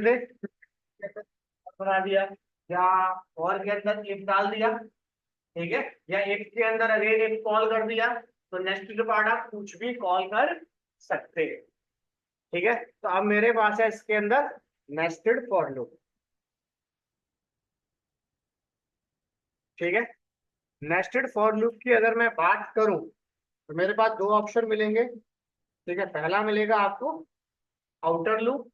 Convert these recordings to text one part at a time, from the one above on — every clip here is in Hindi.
थे, बना दिया, या और के अंदर इफ डाल दिया, ठीक है, या इफ के अंदर अगेन इफ कॉल कर दिया, तो नेक्स्ट पार्ट आप कुछ भी कॉल कर सकते हैं। ठीक है, तो अब मेरे पास है इसके अंदर नेस्टेड फॉर लूप। ठीक है, नेस्टेड फॉर लूप की अगर मैं बात करूं तो मेरे पास दो ऑप्शन मिलेंगे। ठीक है, पहला मिलेगा आपको आउटर लूप।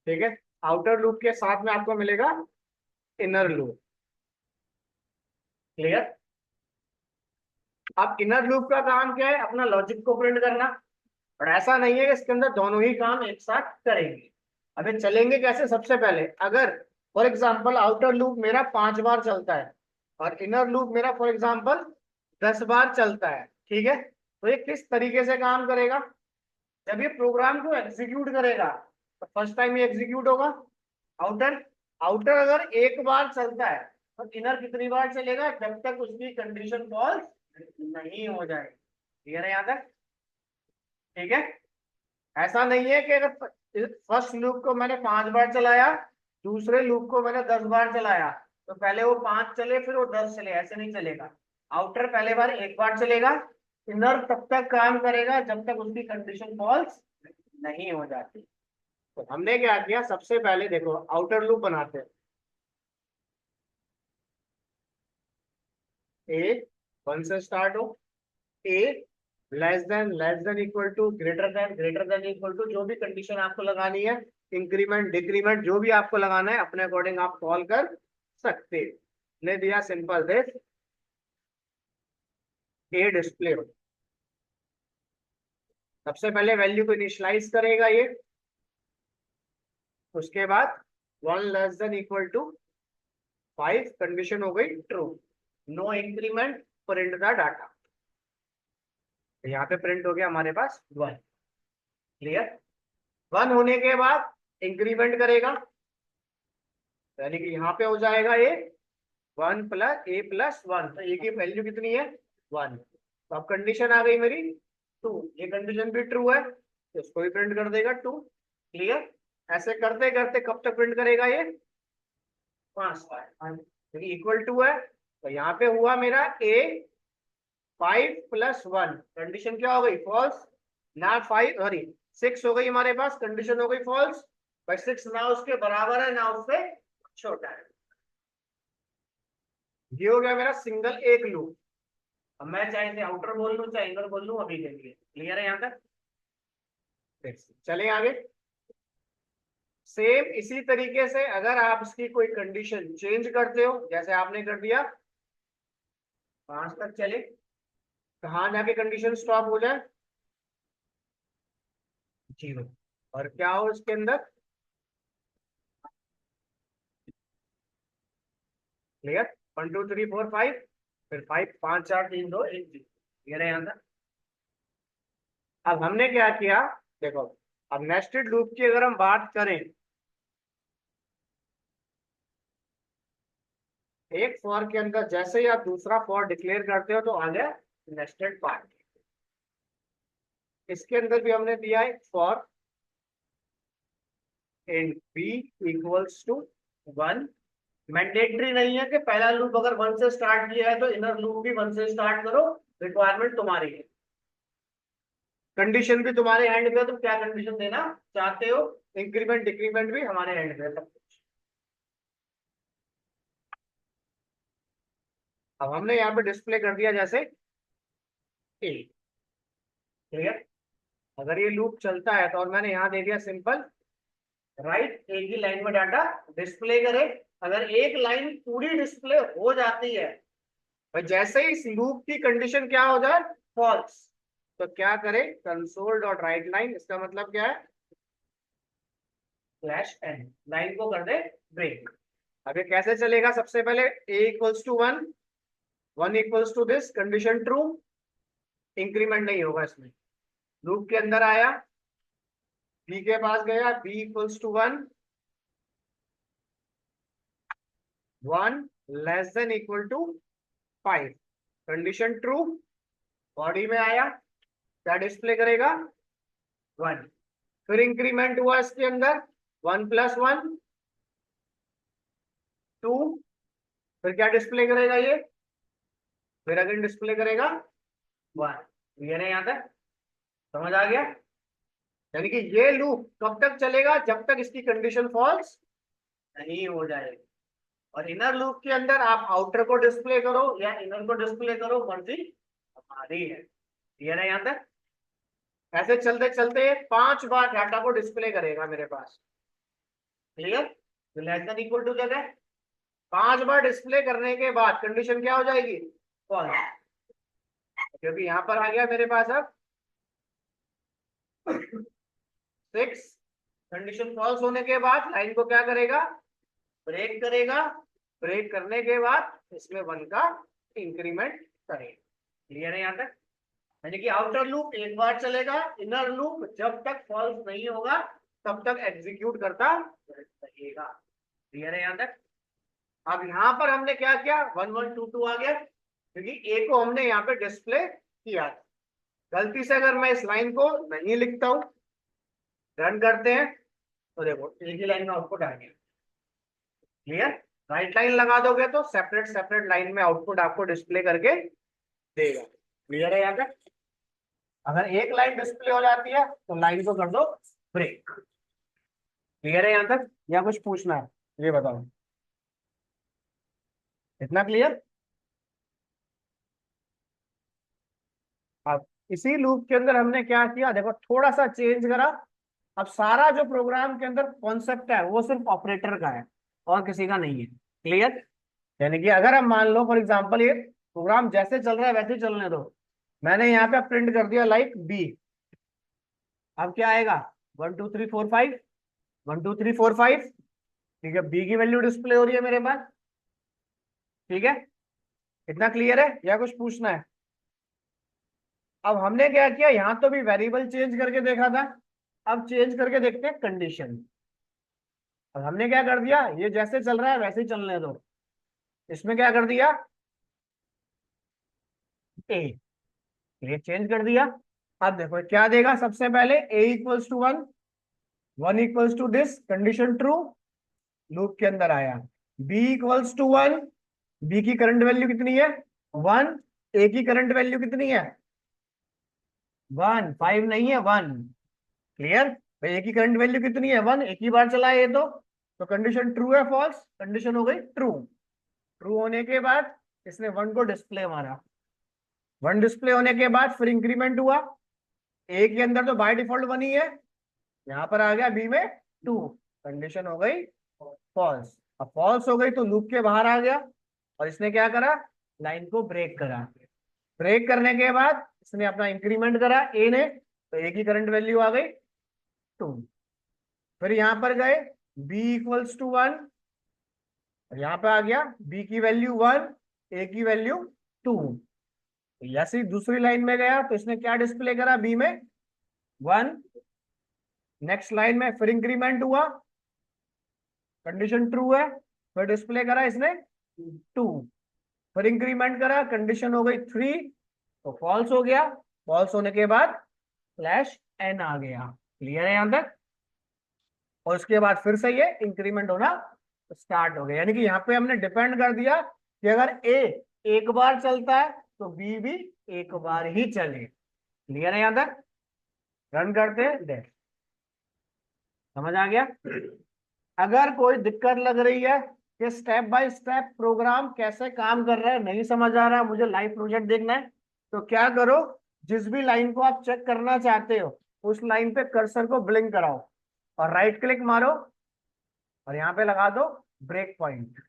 ठीक है, आउटर लूप के साथ में आपको मिलेगा इनर लूप। क्लियर। अब इनर लूप का काम क्या है, अपना लॉजिक को प्रिंट करना, और ऐसा नहीं है कि इसके अंदर दोनों ही काम एक साथ करेंगे। अभी चलेंगे कैसे, सबसे पहले अगर फॉर एग्जांपल आउटर लूप मेरा 5 बार चलता है और इनर लूप मेरा फॉर एग्जांपल 10 बार चलता है, ठीक है, तो ये किस तरीके से काम करेगा। जब ये प्रोग्राम को एग्जीक्यूट करेगा तो फर्स्ट टाइम ये एग्जीक्यूट होगा आउटर। आउटर अगर एक बार चलता है तो इनर कितनी बार चलेगा, जब तक उसकी कंडीशन फॉल्स नहीं हो जाए। क्लियर है यहाँ तक। ठीक है, ऐसा नहीं है कि अगर फर्स्ट लूप को मैंने 5 बार चलाया, दूसरे लूप को मैंने 10 बार चलाया, तो पहले वो 5 चले फिर वो 10 चले, ऐसे नहीं चलेगा। आउटर पहले बार एक बार चलेगा, इनर तब तक काम करेगा जब तक उसकी कंडीशन फॉल्स नहीं हो जाती। तो हमने क्या किया, सबसे पहले देखो आउटर लूप बनाते हैं। ए 1 से स्टार्ट हो, a less than equal to greater than equal to, जो भी कंडीशन आपको लगानी है, इंक्रीमेंट डिक्रीमेंट जो भी आपको लगाना है अपने अकॉर्डिंग आप कॉल कर सकते हैं। ने दिया सिंपल दिस ए डिस्प्ले। सबसे पहले वैल्यू को इनिशियलाइज करेगा ये, उसके बाद 1 less than equal to 5 condition हो गई true, no increment print the data. यहाँ पे प्रिंट हो गया हमारे पास 1। क्लियर। 1 होने के बाद इंक्रीमेंट करेगा, यानी कि यहाँ पे हो जाएगा ये 1 प्लस A+1, तो ए की वैल्यू कितनी है 1। तो अब कंडीशन आ गई मेरी 2, ये कंडीशन भी ट्रू है तो इसको भी प्रिंट कर देगा 2। क्लियर। ऐसे करते करते कब तक प्रिंट करेगा ये 5 बार, क्योंकि इक्वल टू है तो यहाँ पे हुआ मेरा A 5+1, कंडीशन क्या हो गई फॉल्स, ना 5 सॉरी 6 हो गई हमारे पास, कंडीशन हो गई फॉल्स भाई, 6 ना उसके बराबर है ना उससे छोटा है। ये हो गया मेरा सिंगल एक लूप। अब मैं चाहे आउटर बोल लूं चाहे इनर बोल लूं, अभी के लिए क्लियर है यहाँ तक। चले आगे। सेम इसी तरीके से अगर आप इसकी कोई कंडीशन चेंज करते हो, जैसे आपने कर दिया 5 तक चले, कहाँ जाके कंडीशन स्टॉप हो जाए 0, और क्या हो इसके अंदर क्लियर 1 2 3 4 5, फिर 5 5 4 3 2 1 0। क्लियर है यहाँ तक। अब हमने क्या किया, देखो अब नेस्टेड लूप की अगर हम बात करें, एक फॉर के अंदर जैसे ही आप दूसरा फॉर डिक्लेयर करते हो तो आ गया नेस्टेड पार्ट। इसके अंदर भी हमने दिया है for in B equals to 1। Mandatory नहीं है कि पहला लूप अगर 1 से स्टार्ट किया है तो इनर लूप भी 1 से स्टार्ट करो, रिक्वायरमेंट तुम्हारी है, कंडीशन भी तुम्हारे हैंड पे है, तुम क्या कंडीशन देना चाहते हो, इंक्रीमेंट डिक्रीमेंट भी हमारे हैंड पे है सब कुछ। अब हमने यहाँ पे डिस्प्ले कर दिया जैसे ए। क्लियर। अगर ये लूप चलता है तो, और मैंने यहाँ दे दिया सिंपल राइट, एक ही लाइन में डाटा डिस्प्ले करे। अगर एक लाइन पूरी डिस्प्ले हो जाती है भाई, जैसे ही इस लूप की कंडीशन क्या हो जाए फॉल्स, तो क्या करे कंसोल डॉट राइट लाइन, इसका मतलब क्या है स्लैश एन, लाइन को कर दे ब्रेक। अब ये कैसे चलेगा, सबसे पहले a equals to 1, 1 equals to this condition true, increment नहीं होगा इसमें, लूप के अंदर आया b के पास गया, b equals to 1, 1 less than equal to 5, condition true, body में आया क्या डिस्प्ले करेगा 1। फिर इंक्रीमेंट हुआ इसके अंदर 1 + 1 2, फिर क्या डिस्प्ले करेगा ये, फिर अगेन डिस्प्ले करेगा 1। ये नहीं यहाँ तक समझ आ गया। यानी कि ये लूप कब तक चलेगा, जब तक इसकी कंडीशन फॉल्स नहीं हो जाएगी। और इनर लूप के अंदर आप आउटर को डिस्प्ले करो या इनर को डिस्प्ले करो, मर्जी हमारी है। क्लियर है यहाँ तक। ऐसे चलते चलते 5 बार डाटा को डिस्प्ले करेगा मेरे पास। क्लियर, तो लेस देन इक्वल टू जगह 5 बार डिस्प्ले करने के बाद कंडीशन क्या हो जाएगी, फॉल्स। क्योंकि यहां पर आ गया मेरे पास अब 6। कंडीशन फॉल्स होने के बाद लाइन को क्या करेगा, ब्रेक करेगा। ब्रेक करने के बाद इसमें 1 का इंक्रीमेंट करेगा। क्लियर है यहाँ तक। यानी कि आउटर लूप एक बार चलेगा, इनर लूप जब तक फॉल्स नहीं होगा तब तक एग्जीक्यूट करता रहेगा। क्लियर है यहाँ तक। अब यहाँ पर हमने क्या किया, 1 1 2 2 आ गया क्योंकि ए को हमने यहाँ पे डिस्प्ले किया था। गलती से अगर मैं इस लाइन को नहीं लिखता हूं, रन करते हैं तो देखो एक ही लाइन में आउटपुट आ गया। क्लियर, राइट लाइन लगा दोगे तो सेपरेट सेपरेट लाइन में आउटपुट आपको डिस्प्ले करके देगा। क्लियर है यहाँ पे। अगर एक लाइन डिस्प्ले हो जाती है तो लाइन को कर दो ब्रेक। क्लियर है यहाँ तक, या कुछ पूछना है ये बताओ। इतना क्लियर। अब इसी लूप के अंदर हमने क्या किया, देखो थोड़ा सा चेंज करा। अब सारा जो प्रोग्राम के अंदर कॉन्सेप्ट है वो सिर्फ ऑपरेटर का है और किसी का नहीं है। क्लियर, यानी कि अगर हम मान लो फॉर एग्जांपल ये प्रोग्राम जैसे चल रहा है वैसे ही चलने दो। मैंने यहाँ पे प्रिंट कर दिया लाइक बी। अब क्या आएगा, 1 2 3 4 5, 1 2 3 4 5। ठीक है, बी की वैल्यू डिस्प्ले हो रही है मेरे पास। ठीक है, इतना क्लियर है या कुछ पूछना है। अब हमने क्या किया, यहां तो भी वेरिएबल चेंज करके देखा था, अब चेंज करके देखते हैं कंडीशन। अब हमने क्या कर दिया, ये जैसे चल रहा है वैसे ही चलने दो। इसमें क्या कर दिया, ए, ये चेंज कर दिया। अब देखो क्या देगा, सबसे पहले a equals to 1, 1 equals to this, condition true, loop के अंदर आया। b इक्वल्स टू 1, b की करंट वैल्यू कितनी है 1, a की करंट वैल्यू कितनी है 1, 5 नहीं है 1। क्लियर, भाई a की करंट वैल्यू कितनी है 1, एक ही बार चला है ये तो कंडीशन ट्रू है फॉल्स, कंडीशन हो गई ट्रू। ट्रू होने के बाद इसने 1 को डिस्प्ले मारा। 1 डिस्प्ले होने के बाद फिर इंक्रीमेंट हुआ, ए के अंदर तो बाय डिफॉल्ट 1 ही है, यहां पर आ गया बी में 2, कंडीशन हो गई फॉल्स। अब फॉल्स हो गई तो लूप के बाहर आ गया और इसने क्या करा, लाइन को ब्रेक करा। ब्रेक करने के बाद इसने अपना इंक्रीमेंट करा ए ने, तो ए की करंट वैल्यू आ गई 2। फिर यहां पर गए b इक्वल्स टू 1, यहां पे आ गया b की वैल्यू 1, a की वैल्यू 2। ऐसे ही दूसरी लाइन में गया तो इसने क्या डिस्प्ले करा, b में 1। नेक्स्ट लाइन में फिर इंक्रीमेंट हुआ, कंडीशन ट्रू है, फिर डिस्प्ले करा इसने 2। फिर इंक्रीमेंट करा, कंडीशन हो गई 3, तो फॉल्स हो गया। फॉल्स होने के बाद स्लैश एन आ गया। क्लियर है यहां तक। और उसके बाद फिर से ये इंक्रीमेंट होना स्टार्ट हो गया। यानी कि यहाँ पे हमने डिपेंड कर दिया कि अगर ए एक बार चलता है तो बी भी एक बार ही चले। क्लियर है यहां तक, रन करते हैं देख, समझ आ गया। अगर कोई दिक्कत लग रही है कि स्टेप बाय स्टेप प्रोग्राम कैसे काम कर रहा है, नहीं समझ आ रहा है, मुझे लाइव प्रोजेक्ट देखना है, तो क्या करो, जिस भी लाइन को आप चेक करना चाहते हो उस लाइन पे कर्सर को ब्लिंक कराओ और राइट क्लिक मारो और यहाँ पे लगा दो ब्रेक पॉइंट।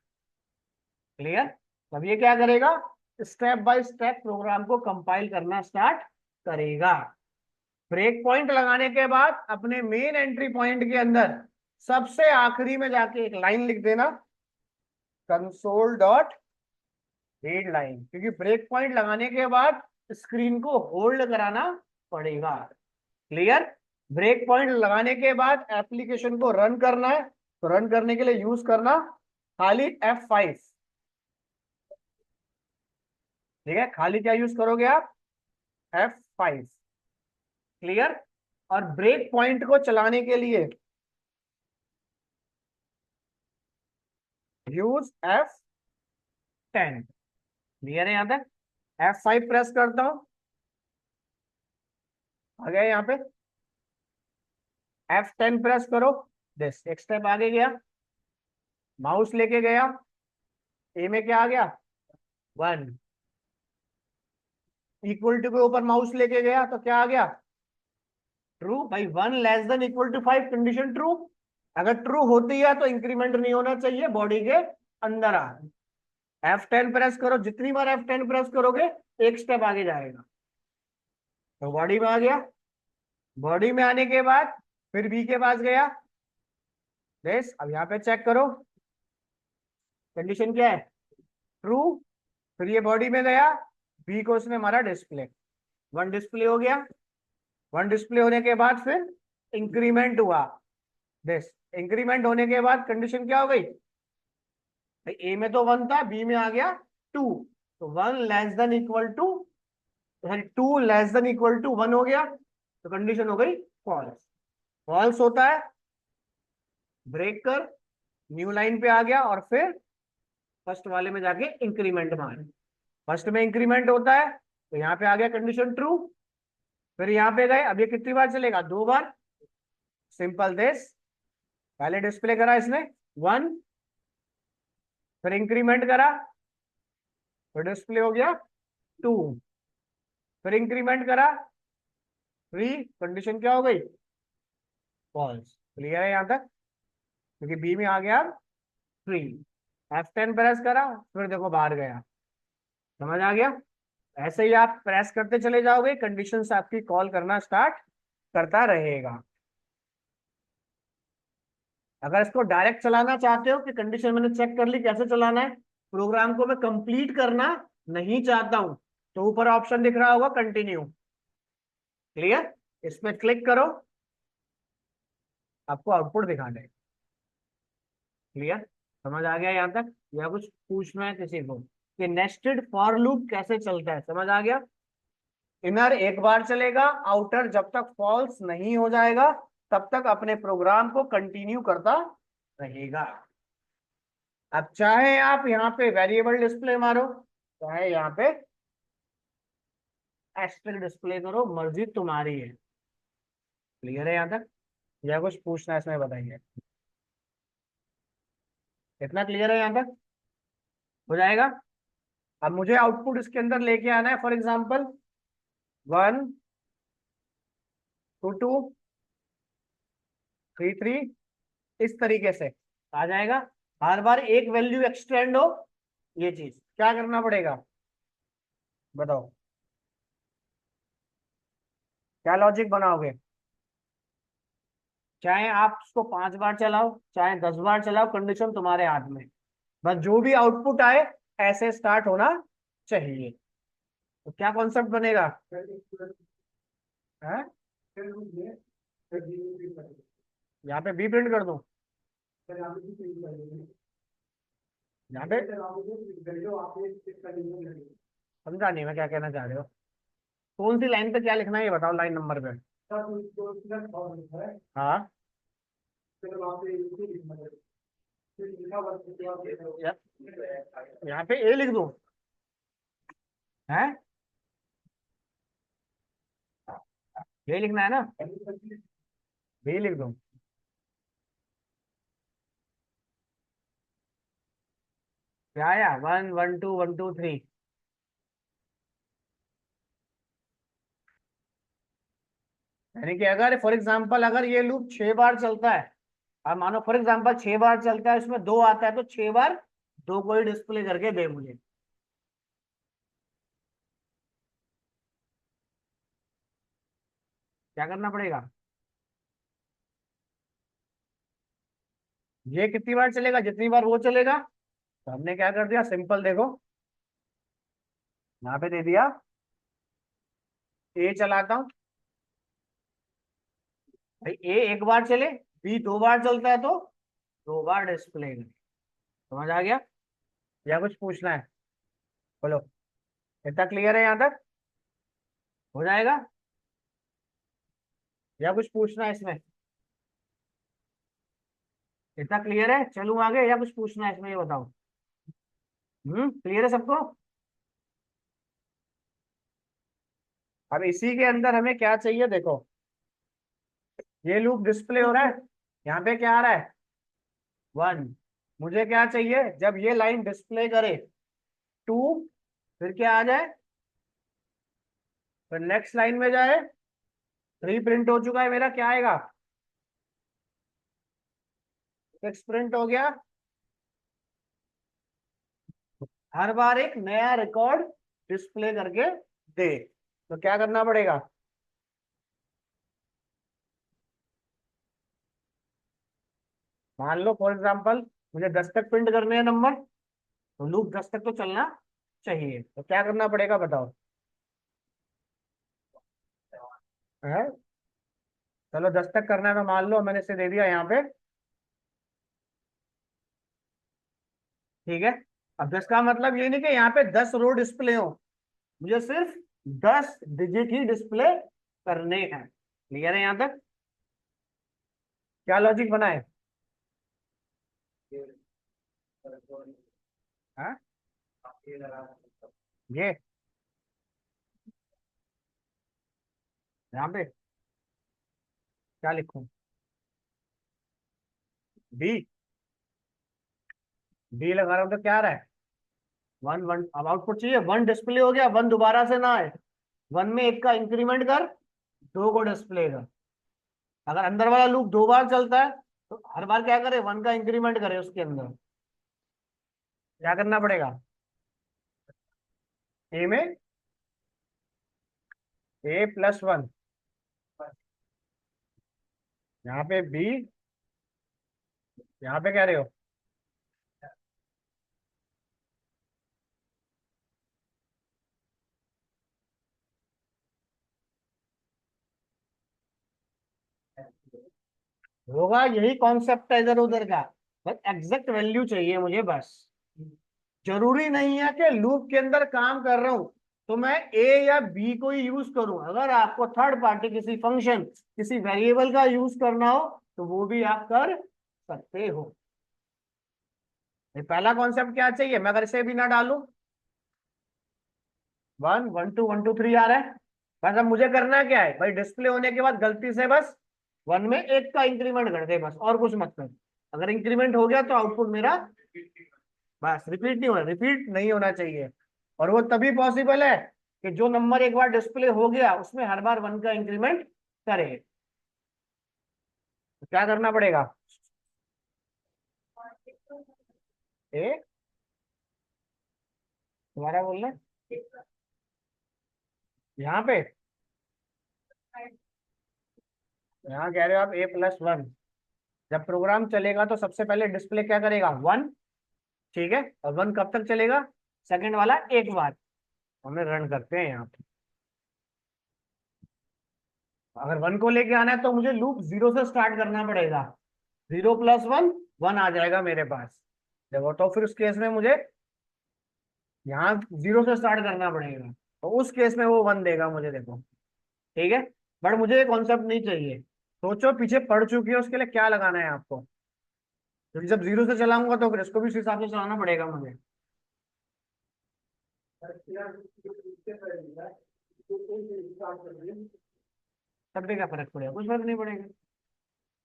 क्लियर, तब ये क्या करेगा, स्टेप बाय स्टेप प्रोग्राम को कंपाइल करना स्टार्ट करेगा। ब्रेक पॉइंट लगाने के बाद अपने मेन एंट्री पॉइंट के अंदर सबसे आखिरी में जाके एक लाइन लिख देना, कंसोल डॉट रीड लाइन, क्योंकि ब्रेक पॉइंट लगाने के बाद स्क्रीन को होल्ड कराना पड़ेगा। क्लियर, ब्रेक पॉइंट लगाने के बाद एप्लीकेशन को रन करना है, तो रन करने के लिए यूज करना खाली F5। ठीक है, खाली क्या यूज करोगे आप, F5। क्लियर, और ब्रेक पॉइंट को चलाने के लिए यूज F10। क्लियर है? यहां तक F5 प्रेस करता हूं, आ गया यहाँ पे। F10 प्रेस करो, दिस एक स्टेप आगे गया, माउस लेके गया, ए में क्या आ गया 1, इक्वल टू के ऊपर माउस लेके गया तो क्या आ गया ट्रू। भाई 1 less than equal to 5 condition true. अगर ट्रू होती है तो इंक्रीमेंट नहीं होना चाहिए, बॉडी के अंदर आ। F10 प्रेस करो, जितनी बार F10 प्रेस करोगे एक स्टेप आगे जाएगा। तो बॉडी में आ गया, बॉडी में आने के बाद फिर बी के पास गया, यस। अब यहाँ पे चेक करो कंडीशन क्या है ट्रू। फिर ये बॉडी में गया, बी को उसने मारा डिस्प्ले, 1 डिस्प्ले हो गया। 1 डिस्प्ले होने के बाद फिर इंक्रीमेंट हुआ, दिस इंक्रीमेंट होने के बाद कंडीशन क्या हो गई भाई, ए में तो 1 था, बी में आ गया 2, तो 1 less than equal to, 2 less than equal to 1 हो गया, तो कंडीशन हो गई फॉल्स। फॉल्स होता है, ब्रेक कर, न्यू लाइन पे आ गया और फिर फर्स्ट वाले में जाके इंक्रीमेंट मार। फर्स्ट में इंक्रीमेंट होता है तो यहाँ पे आ गया कंडीशन ट्रू। फिर यहाँ पे गए, अब ये कितनी बार चलेगा 2 बार, सिंपल दिस। पहले डिस्प्ले करा इसने 1, फिर इंक्रीमेंट करा, फिर डिस्प्ले हो गया 2, फिर इंक्रीमेंट करा 3, कंडीशन क्या हो गई फॉल्स। क्लियर है यहाँ तक? क्योंकि बी में आ गया 3। F10 प्रेस करा, फिर देखो बाहर गया, समझ आ गया? ऐसे ही आप प्रेस करते चले जाओगे, कंडीशंस आपकी कॉल करना स्टार्ट करता रहेगा। अगर इसको डायरेक्ट चलाना चाहते हो कि कंडीशन मैंने चेक कर ली कैसे चलाना है, प्रोग्राम को मैं कंप्लीट करना नहीं चाहता हूं, तो ऊपर ऑप्शन दिख रहा होगा कंटिन्यू। क्लियर? इसमें क्लिक करो, आपको आउटपुट दिखा देगा। क्लियर? समझ आ गया यहां तक? या कुछ पूछना है किसी को कि नेस्टेड फॉर लूप कैसे चलता है? समझ आ गया? इनर एक बार चलेगा, आउटर जब तक फॉल्स नहीं हो जाएगा तब तक अपने प्रोग्राम को कंटिन्यू करता रहेगा। अब चाहे आप यहाँ पे वेरिएबल डिस्प्ले मारो, चाहे यहाँ पे एस्टेरिक डिस्प्ले करो, मर्जी तुम्हारी है। क्लियर है यहाँ तक? या कुछ पूछना है इसमें बताइए। इतना क्लियर है यहाँ तक? हो जाएगा। अब मुझे आउटपुट इसके अंदर लेके आना है, फॉर एग्जाम्पल 1 2 2 3 3, इस तरीके से आ जाएगा। हर बार एक वैल्यू एक्सटेंड हो, ये चीज क्या करना पड़ेगा बताओ? क्या लॉजिक बनाओगे? चाहे आप उसको 5 बार चलाओ, चाहे 10 बार चलाओ, कंडीशन तुम्हारे हाथ में। बस जो भी आउटपुट आए ऐसे स्टार्ट होना चाहिए। तो क्या कॉन्सेप्ट बनेगा? है यहाँ पे बी प्रिंट कर दूं? यहाँ पे समझा नहीं मैं क्या कहना चाह रहे हो। कौन सी लाइन पे क्या लिखना है ये बताओ, लाइन नंबर पे। हाँ, यहाँ पे ए लिख दूं? है ये लिखना है ना, बी लिख दूं? क्या आया 1 1 2 1 2 3? यानी कि अगर फॉर एग्जांपल अगर ये लूप 6 बार चलता है, अब मानो फॉर एग्जांपल 6 बार चलता है, उसमें 2 आता है, तो 6 बार 2 को ही डिस्प्ले करके दे मुझे। क्या करना पड़ेगा? ये कितनी बार चलेगा? जितनी बार वो चलेगा। तो हमने क्या कर दिया, सिंपल देखो, यहाँ पे दे दिया ए चलाता हूँ भाई, ए एक बार चले, बी 2 बार चलता है तो 2 बार डिस्प्ले करे। समझ आ गया? या कुछ पूछना है बोलो? इतना क्लियर है यहाँ तक? हो जाएगा? या कुछ पूछना है इसमें? इतना क्लियर है, चलूं आगे या कुछ पूछना है इसमें, ये बताओ। क्लियर है सबको? अब इसी के अंदर हमें क्या चाहिए, देखो ये लूप डिस्प्ले हो रहा है, यहाँ पे क्या आ रहा है 1। मुझे क्या चाहिए, जब ये लाइन डिस्प्ले करे 2, फिर क्या आ जाए, फिर नेक्स्ट लाइन में जाए 3 प्रिंट हो चुका है मेरा, क्या आएगा 6 प्रिंट हो गया। हर बार एक नया रिकॉर्ड डिस्प्ले करके दे, तो क्या करना पड़ेगा, मान लो फॉर एग्जांपल मुझे 10 तक प्रिंट करने हैं नंबर, तो लूप 10 तक तो चलना चाहिए, तो क्या करना पड़ेगा बताओ। है? चलो 10 तक करना है, तो मान लो मैंने इसे दे दिया यहाँ पे, ठीक है। अब इसका मतलब ये नहीं कि यहाँ पे 10 रो डिस्प्ले हो, मुझे सिर्फ 10 डिजिट ही डिस्प्ले करने हैं। क्लियर है यहाँ तक? क्या लॉजिक बनाए? हाँ? ये यहाँ पे क्या लिखूं, बी? बी लगा रहा हूँ तो क्या आ रहा है 1 1। अब आउटपुट चाहिए 1 डिस्प्ले हो गया, 1 दोबारा से ना आए, 1 में 1 का इंक्रीमेंट कर, 2 को डिस्प्ले कर। अगर अंदर वाला लूप 2 बार चलता है तो हर बार क्या करे, 1 का इंक्रीमेंट करे उसके अंदर। क्या करना पड़ेगा, ए में A+1, यहाँ पे बी, यहाँ पे कह रहे हो होगा, यही कॉन्सेप्ट है इधर उधर का, बस एग्जैक्ट वैल्यू चाहिए मुझे बस। जरूरी नहीं है कि लूप के अंदर काम कर रहा हूं तो मैं ए या बी को ही यूज करूं, अगर आपको थर्ड पार्टी किसी फंक्शन किसी वेरिएबल का यूज करना हो तो वो भी आप कर सकते हो। ये पहला कॉन्सेप्ट क्या चाहिए, मैं अगर इसे भी ना डालूं 1 1 2 1 2 3 आ रहा है, बस अब मुझे करना क्या है भाई, डिस्प्ले होने के बाद गलती से बस 1 में 1 का इंक्रीमेंट कर दे, बस और कुछ मत कर। अगर इंक्रीमेंट हो गया तो आउटपुट मेरा, बस रिपीट नहीं होना, रिपीट नहीं होना चाहिए। और वो तभी पॉसिबल है कि जो नंबर एक बार डिस्प्ले हो गया उसमें हर बार 1 का इंक्रीमेंट करे। तो क्या करना पड़ेगा, ए दोबारा बोलना, यहाँ पे यहाँ कह रहे हो आप A+1, जब प्रोग्राम चलेगा तो सबसे पहले डिस्प्ले क्या करेगा 1, ठीक है। और 1 कब तक चलेगा, सेकंड वाला एक बार, हमें रन करते हैं यहाँ पे। अगर 1 को लेके आना है तो मुझे लूप 0 से स्टार्ट करना पड़ेगा, 0+1 1 आ जाएगा मेरे पास। देखो तो फिर उस केस में मुझे यहाँ 0 से स्टार्ट करना पड़ेगा, तो उस केस में वो 1 देगा मुझे, देखो ठीक है। बट मुझे ये कॉन्सेप्ट नहीं चाहिए, सोचो पीछे पढ़ चुकी है उसके लिए क्या लगाना है आपको, क्योंकि जब 0 से चलाऊंगा तो फिर इसको भी उस हिसाब से चलाना पड़ेगा मुझे। तब भी क्या फर्क पड़ेगा, कुछ फर्क नहीं पड़ेगा।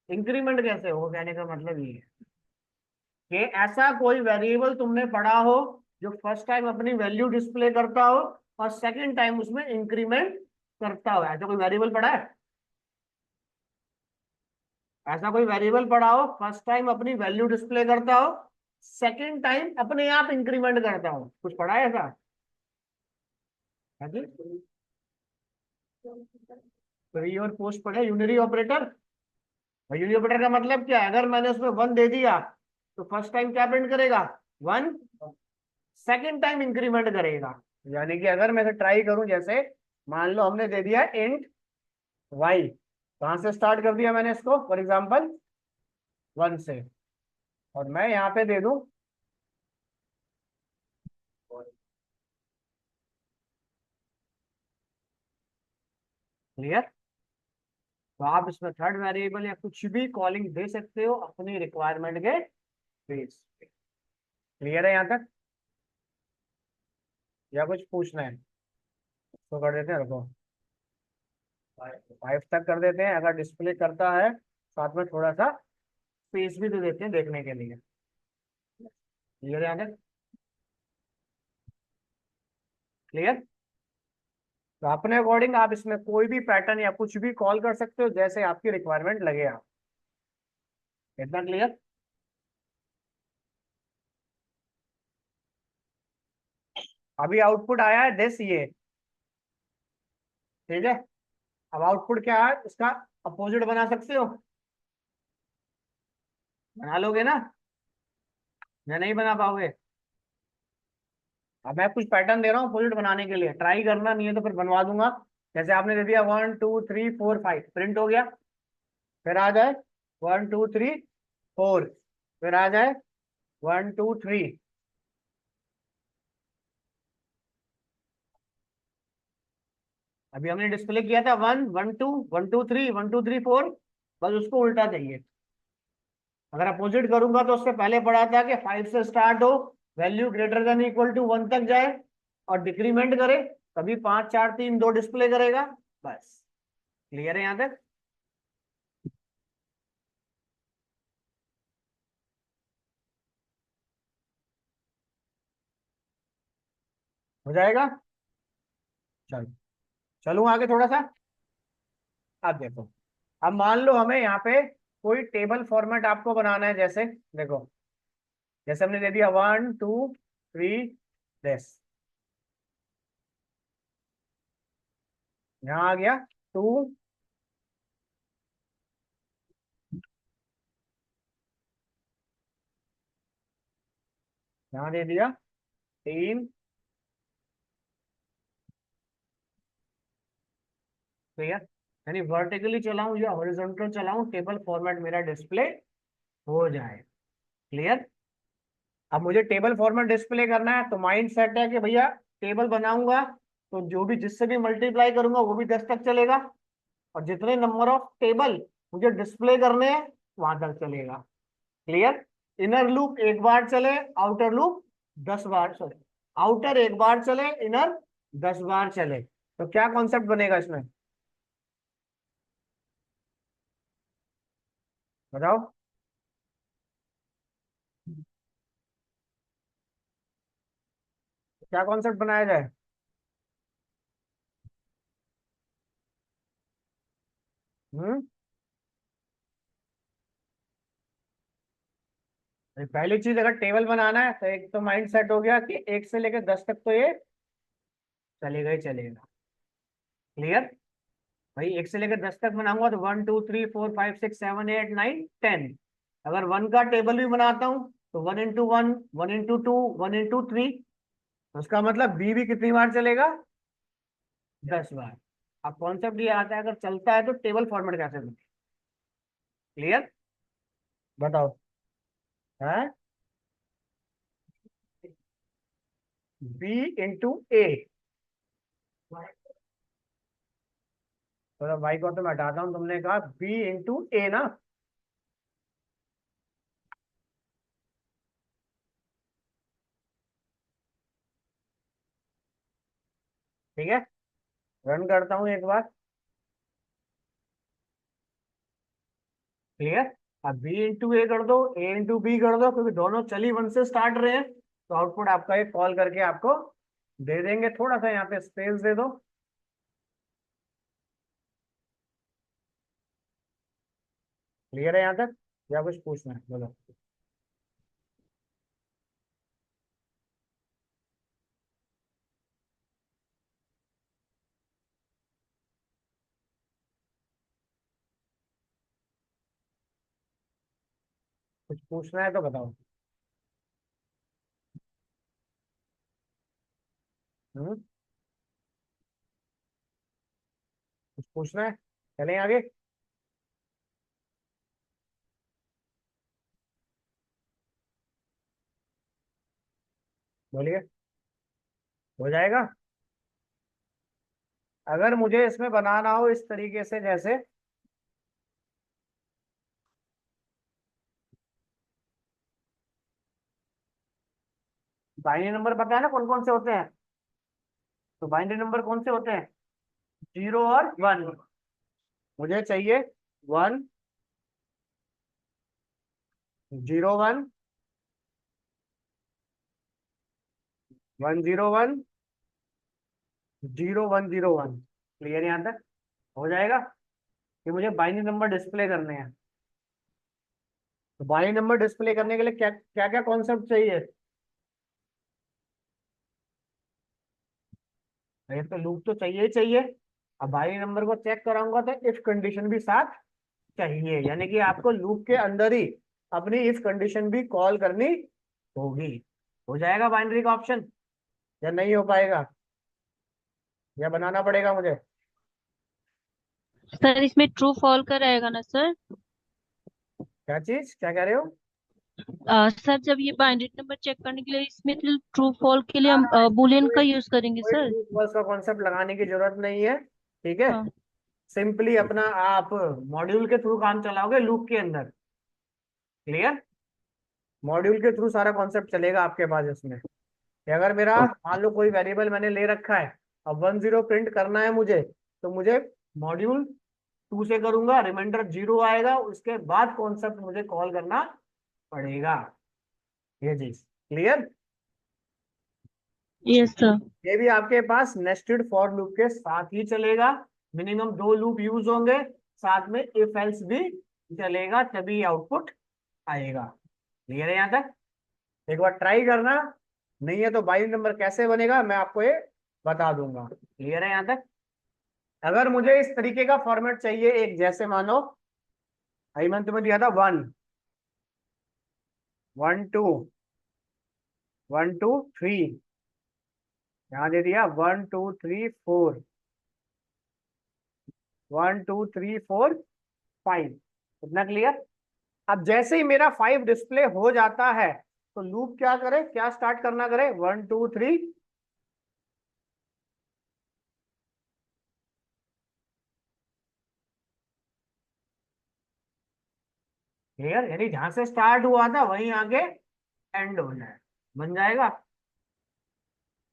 इंक्रीमेंट कैसे हो, कहने का मतलब ये है कि ऐसा कोई वेरिएबल तुमने पढ़ा हो जो फर्स्ट टाइम अपनी वैल्यू डिस्प्ले करता हो और सेकंड टाइम उसमें इंक्रीमेंट करता हो, ऐसा कोई वेरिएबल पढ़ा है? ऐसा कोई वेरिएबल पढ़ा हो फर्स्ट टाइम अपनी वैल्यू डिस्प्ले करता हो, सेकंड टाइम अपने आप इंक्रीमेंट करता हो, कुछ पढ़ा है ऐसा? हाँ जी, प्री और पोस्ट पढ़े, यूनरी ऑपरेटर। यूनरी ऑपरेटर का मतलब क्या है, अगर मैंने उसमें 1 दे दिया तो फर्स्ट टाइम क्या प्रिंट करेगा 1, सेकंड टाइम इंक्रीमेंट करेगा। यानी कि अगर मैं ट्राई करूं, जैसे मान लो हमने दे दिया इंट वाई, कहां से स्टार्ट कर दिया मैंने इसको, फॉर एग्जांपल 1 से, और मैं यहाँ पे दे दूं क्लियर, तो आप इसमें थर्ड वेरिएबल या कुछ भी कॉलिंग दे सकते हो अपनी रिक्वायरमेंट के बेस पे। क्लियर है यहाँ तक, या कुछ पूछना है तो कर देते हैं, रुको 5 तक कर देते हैं। अगर डिस्प्ले करता है साथ में थोड़ा सा स्पेस भी दे देते हैं देखने के लिए। क्लियर है यहाँ तक, क्लियर। तो अपने अकॉर्डिंग आप इसमें कोई भी पैटर्न या कुछ भी कॉल कर सकते हो जैसे आपकी रिक्वायरमेंट लगे आप। इतना क्लियर। अभी आउटपुट आया है दिस ये, ठीक है। अब आउटपुट क्या है इसका, अपोजिट बना सकते हो, बना लोगे ना, या नहीं बना पाओगे। अब मैं कुछ पैटर्न दे रहा हूँ अपोजिट बनाने के लिए, ट्राई करना, नहीं है तो फिर बनवा दूंगा। जैसे आपने दे दिया 1 2 3 4 5, प्रिंट हो गया। फिर आ जाए 1 2 3 4, फिर आ जाए 1 2 3। अभी हमने डिस्प्ले किया था 1 1 2 1 2 3 1 2 3 4, बस उसको उल्टा चाहिए। अगर अपोजिट करूंगा तो उससे पहले पढ़ा था कि 5 से स्टार्ट हो, value greater than equal to 1 तक जाए और डिक्रीमेंट करे, तभी 5 4 3 2 डिस्प्ले करेगा। बस क्लियर है यहाँ तक। हो जाएगा। चलो, चलूँ आगे थोड़ा सा। अब देखो, अब मान लो हमें यहाँ पे कोई टेबल फॉर्मेट आपको बनाना है, जैसे देखो, जैसे हमने दे दिया 1 2 3 दिस, यहाँ आ गया 2, यहाँ दे दिया 3। क्लियर, यानी वर्टिकली चलाऊं या हॉरिजॉन्टल चलाऊं, टेबल फॉर्मेट मेरा डिस्प्ले हो जाए। क्लियर। अब मुझे टेबल फॉर्मेट डिस्प्ले करना है तो माइंड सेट है कि भैया टेबल बनाऊंगा तो जो भी जिससे भी मल्टीप्लाई करूंगा वो भी 10 तक चलेगा, और जितने नंबर ऑफ टेबल मुझे डिस्प्ले करने हैं वहां तक चलेगा। क्लियर। इनर लूप एक बार चले, आउटर लूप 10 बार चले, आउटर एक बार चले, इनर 10 बार चले, तो क्या कॉन्सेप्ट बनेगा इसमें, बताओ। क्या कॉन्सेप्ट बनाया जाए। हम्म। पहली चीज, अगर टेबल बनाना है तो एक तो माइंड सेट हो गया कि 1 से लेकर 10 तक तो ये चलेगा ही चलेगा। क्लियर। भाई 1 से लेकर 10 तक बनाऊंगा तो 1 2 3 4 5 6 7 8 9 10। अगर 1 का टेबल भी बनाता हूँ तो 1 इंटू 1, 1 इंटू 2, 1 इंटू 3, उसका मतलब बी भी कितनी बार चलेगा, 10 बार। अब कॉन्सेप्ट ये आता है, अगर चलता है तो टेबल फॉर्मेट कैसे बनते। क्लियर। बताओ। है बी इंटू ए, तो भाई को तो मैं हटाता हूँ, तुमने कहा बी इंटू ए ना। ठीक है, रन करता हूँ एक बार। क्लियर। अब बी इंटू ए कर दो, ए इंटू बी कर दो, क्योंकि दोनों चली 1 से स्टार्ट रहे हैं, तो आउटपुट आपका एक कॉल करके आपको दे देंगे। थोड़ा सा यहाँ पे स्पेस दे दो। क्लियर है यहाँ तक, या कुछ पूछना है बोलो। कुछ पूछना है तो बताओ। हम्म। कुछ पूछना है, चलें आगे। बोलिए। हो जाएगा। अगर मुझे इसमें बनाना हो इस तरीके से, जैसे बाइनरी नंबर पता है ना कौन कौन से होते हैं? तो बाइनरी नंबर कौन से होते हैं? 0 और 1। मुझे चाहिए 1 0 1 1 0 1 0 1 0 1। क्लियर यहाँ तक? हो जाएगा कि मुझे बाइनरी नंबर डिस्प्ले करने हैं। तो बाइनरी नंबर डिस्प्ले करने के लिए क्या क्या क्या कॉन्सेप्ट चाहिए? ये तो लूप तो चाहिए ही चाहिए। अब बाइनरी नंबर को चेक कराऊंगा तो इफ कंडीशन भी साथ चाहिए, यानी कि आपको लूप के अंदर ही अपनी इफ कंडीशन भी कॉल करनी होगी। हो जाएगा बाइनरी का ऑप्शन या नहीं हो पाएगा, या बनाना पड़ेगा मुझे? सर इसमें ट्रू फॉल का रहेगा ना सर? क्या चीज, क्या कह रहे हो? सर जब ये बाइनरी नंबर चेक करने के लिए इसमें ट्रू फॉल के लिए ना हम ना, इसमें बुलियन कोई का यूज करेंगे कोई सर? ट्रू फॉल्स का कॉन्सेप्ट लगाने की जरूरत नहीं है। ठीक है, हाँ। सिंपली अपना आप मॉड्यूल के थ्रू काम चलाओगे लूप के अंदर। क्लियर? मॉड्यूल के थ्रू सारा कॉन्सेप्ट चलेगा आपके पास इसमें कि अगर मेरा मान लो कोई वेरिएबल मैंने ले रखा है, अब 1 0 प्रिंट करना है मुझे, तो मुझे मॉड्यूल 2 से करूंगा, रिमाइंडर 0 आएगा, उसके बाद कॉन्सेप्ट मुझे कॉल करना पड़ेगा। ये चीज क्लियर? Yes sir. ये भी आपके पास नेस्टेड फॉर लूप के साथ ही चलेगा। मिनिमम 2 लूप यूज होंगे, साथ में इफ एल्स भी चलेगा, तभी आउटपुट आएगा। क्लियर है यहाँ तक? एक बार ट्राई करना, नहीं है तो बाइनरी नंबर कैसे बनेगा मैं आपको ये बता दूंगा। क्लियर है यहाँ तक? अगर मुझे इस तरीके का फॉर्मेट चाहिए, एक जैसे मानो अभी मैंने तुम्हें दिया था 1 1 2 1 2 3, यहाँ दे दिया 1 2 3 4, 1 2 3 4 5। इतना क्लियर? अब जैसे ही मेरा 5 डिस्प्ले हो जाता है, तो लूप क्या करे, क्या स्टार्ट करना करे? 1 2 3। क्लियर? यानी जहां से स्टार्ट हुआ था वहीं आगे एंड होना है। बन जाएगा?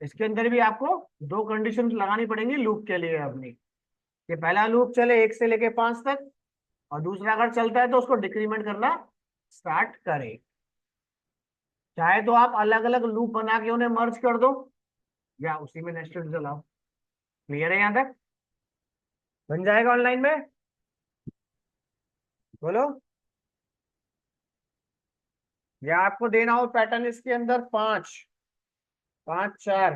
इसके अंदर भी आपको 2 कंडीशन लगानी पड़ेंगी लूप के लिए अपनी, कि पहला लूप चले 1 से लेके 5 तक, और दूसरा अगर चलता है तो उसको डिक्रीमेंट करना स्टार्ट करे। चाहे तो आप अलग अलग लूप बना के उन्हें मर्ज कर दो, या उसी में नेस्टेड चलाओ। क्लियर है यहाँ तक? बन जाएगा ऑनलाइन में? बोलो। या आपको देना हो पैटर्न इसके अंदर 5 5 4?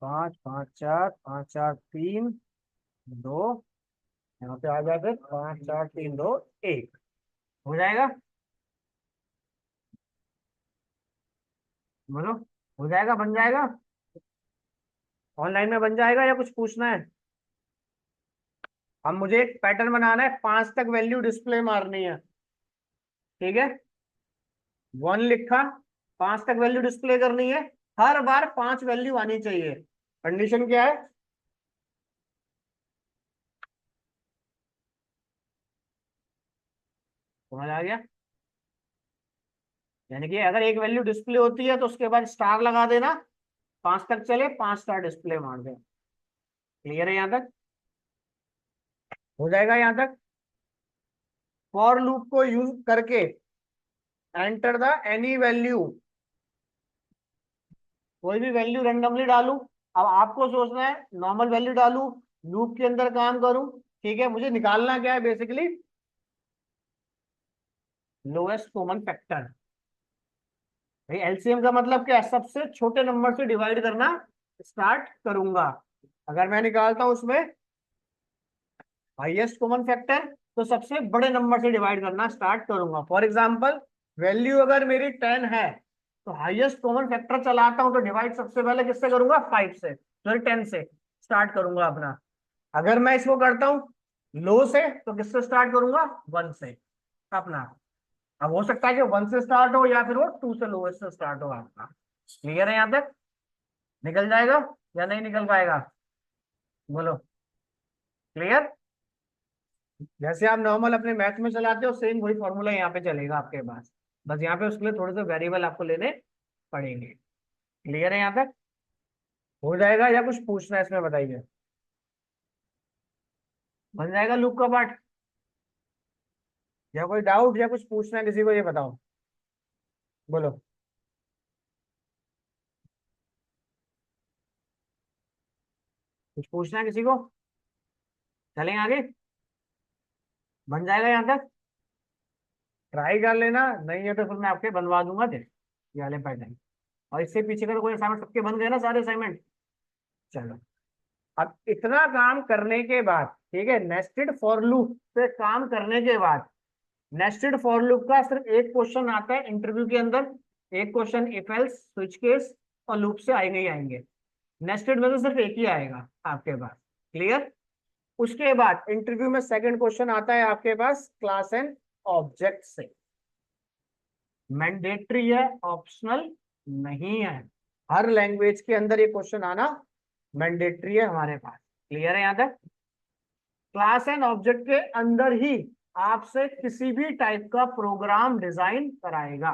5 5 4 5 4 3 2, यहाँ पे आ जाए फिर 5 4 3 2 1। हो जाएगा? बोलो। हो जाएगा, बन जाएगा? ऑनलाइन में बन जाएगा या कुछ पूछना है? अब मुझे एक पैटर्न बनाना है, 5 तक वैल्यू डिस्प्ले मारनी है। ठीक है, 1 लिखा, 5 तक वैल्यू डिस्प्ले करनी है, हर बार 5 वैल्यू आनी चाहिए। कंडीशन क्या है? समझ आ गया? यानी कि अगर एक वैल्यू डिस्प्ले होती है तो उसके बाद स्टार लगा देना, 5 तक चले 5 स्टार डिस्प्ले मार दे। क्लियर है यहाँ तक? हो जाएगा यहाँ तक? फॉर लूप को यूज करके एंटर द एनी वैल्यू, कोई भी वैल्यू रेंडमली डालू। अब आपको सोचना है नॉर्मल वैल्यू डालू, लूप के अंदर काम करूं। ठीक है, मुझे निकालना क्या है बेसिकली? Lowest common factor. भाई एलसीएम का मतलब क्या है? सबसे छोटे नंबर से डिवाइड करना स्टार्ट करूंगा। अगर मैं निकालता हूं उसमें हाईएस्ट कॉमन फैक्टर, तो सबसे बड़े नंबर से डिवाइड करना स्टार्ट करूंगा। फॉर एग्जांपल, वैल्यू अगर मेरी 10 है, तो हाईएस्ट कॉमन फैक्टर चलाता हूं तो डिवाइड सबसे पहले किससे करूंगा? 5 से, फिर 10 से स्टार्ट करूंगा अपना। अगर मैं इसको करता हूं लो से, तो किससे स्टार्ट करूंगा? 1 से अपना। अब हो सकता है कि 1 से स्टार्ट हो या फिर वो 2 से लोएस्ट से स्टार्ट हो आपका। क्लियर है यहाँ तक? निकल जाएगा या नहीं निकल पाएगा? बोलो। क्लियर? जैसे आप नॉर्मल अपने मैथ में चलाते हो सेम वही फॉर्मूला यहाँ पे चलेगा आपके पास, बस यहाँ पे उसके लिए थोड़े से वेरिएबल आपको लेने पड़ेंगे। क्लियर है यहाँ तक? हो जाएगा या कुछ पूछना है इसमें बताइए? बन जाएगा लूप का पार्ट, या कोई डाउट या कुछ पूछना है किसी को, ये बताओ, बोलो। कुछ पूछना है किसी को? चलें आगे? बन जाएगा यहाँ तक? ट्राई कर लेना, नहीं है तो फिर मैं आपके बनवा दूंगा थे ये वाले पैटर्न। और इससे पीछे का तो कोई असाइनमेंट सबके बन गए ना सारे असाइनमेंट? चलो, अब इतना काम करने के बाद, ठीक है, नेस्टेड फॉर लूप पे काम करने के बाद, नेस्टेड फॉर लूप का सिर्फ एक क्वेश्चन आता है इंटरव्यू के अंदर, एक question if else switch case और लूप से आएंगे ही आएंगे। नेस्टेड में तो सिर्फ एक ही आएगा आपके पास। क्लियर? उसके बाद इंटरव्यू में सेकंड क्वेश्चन आता है आपके पास क्लास एंड ऑब्जेक्ट से। मैंडेटरी है, ऑप्शनल नहीं है। हर लैंग्वेज के अंदर ये क्वेश्चन आना मैंडेटरी है हमारे पास। क्लियर है यहाँ तक? क्लास एंड ऑब्जेक्ट के अंदर ही आपसे किसी भी टाइप का प्रोग्राम डिजाइन कराएगा,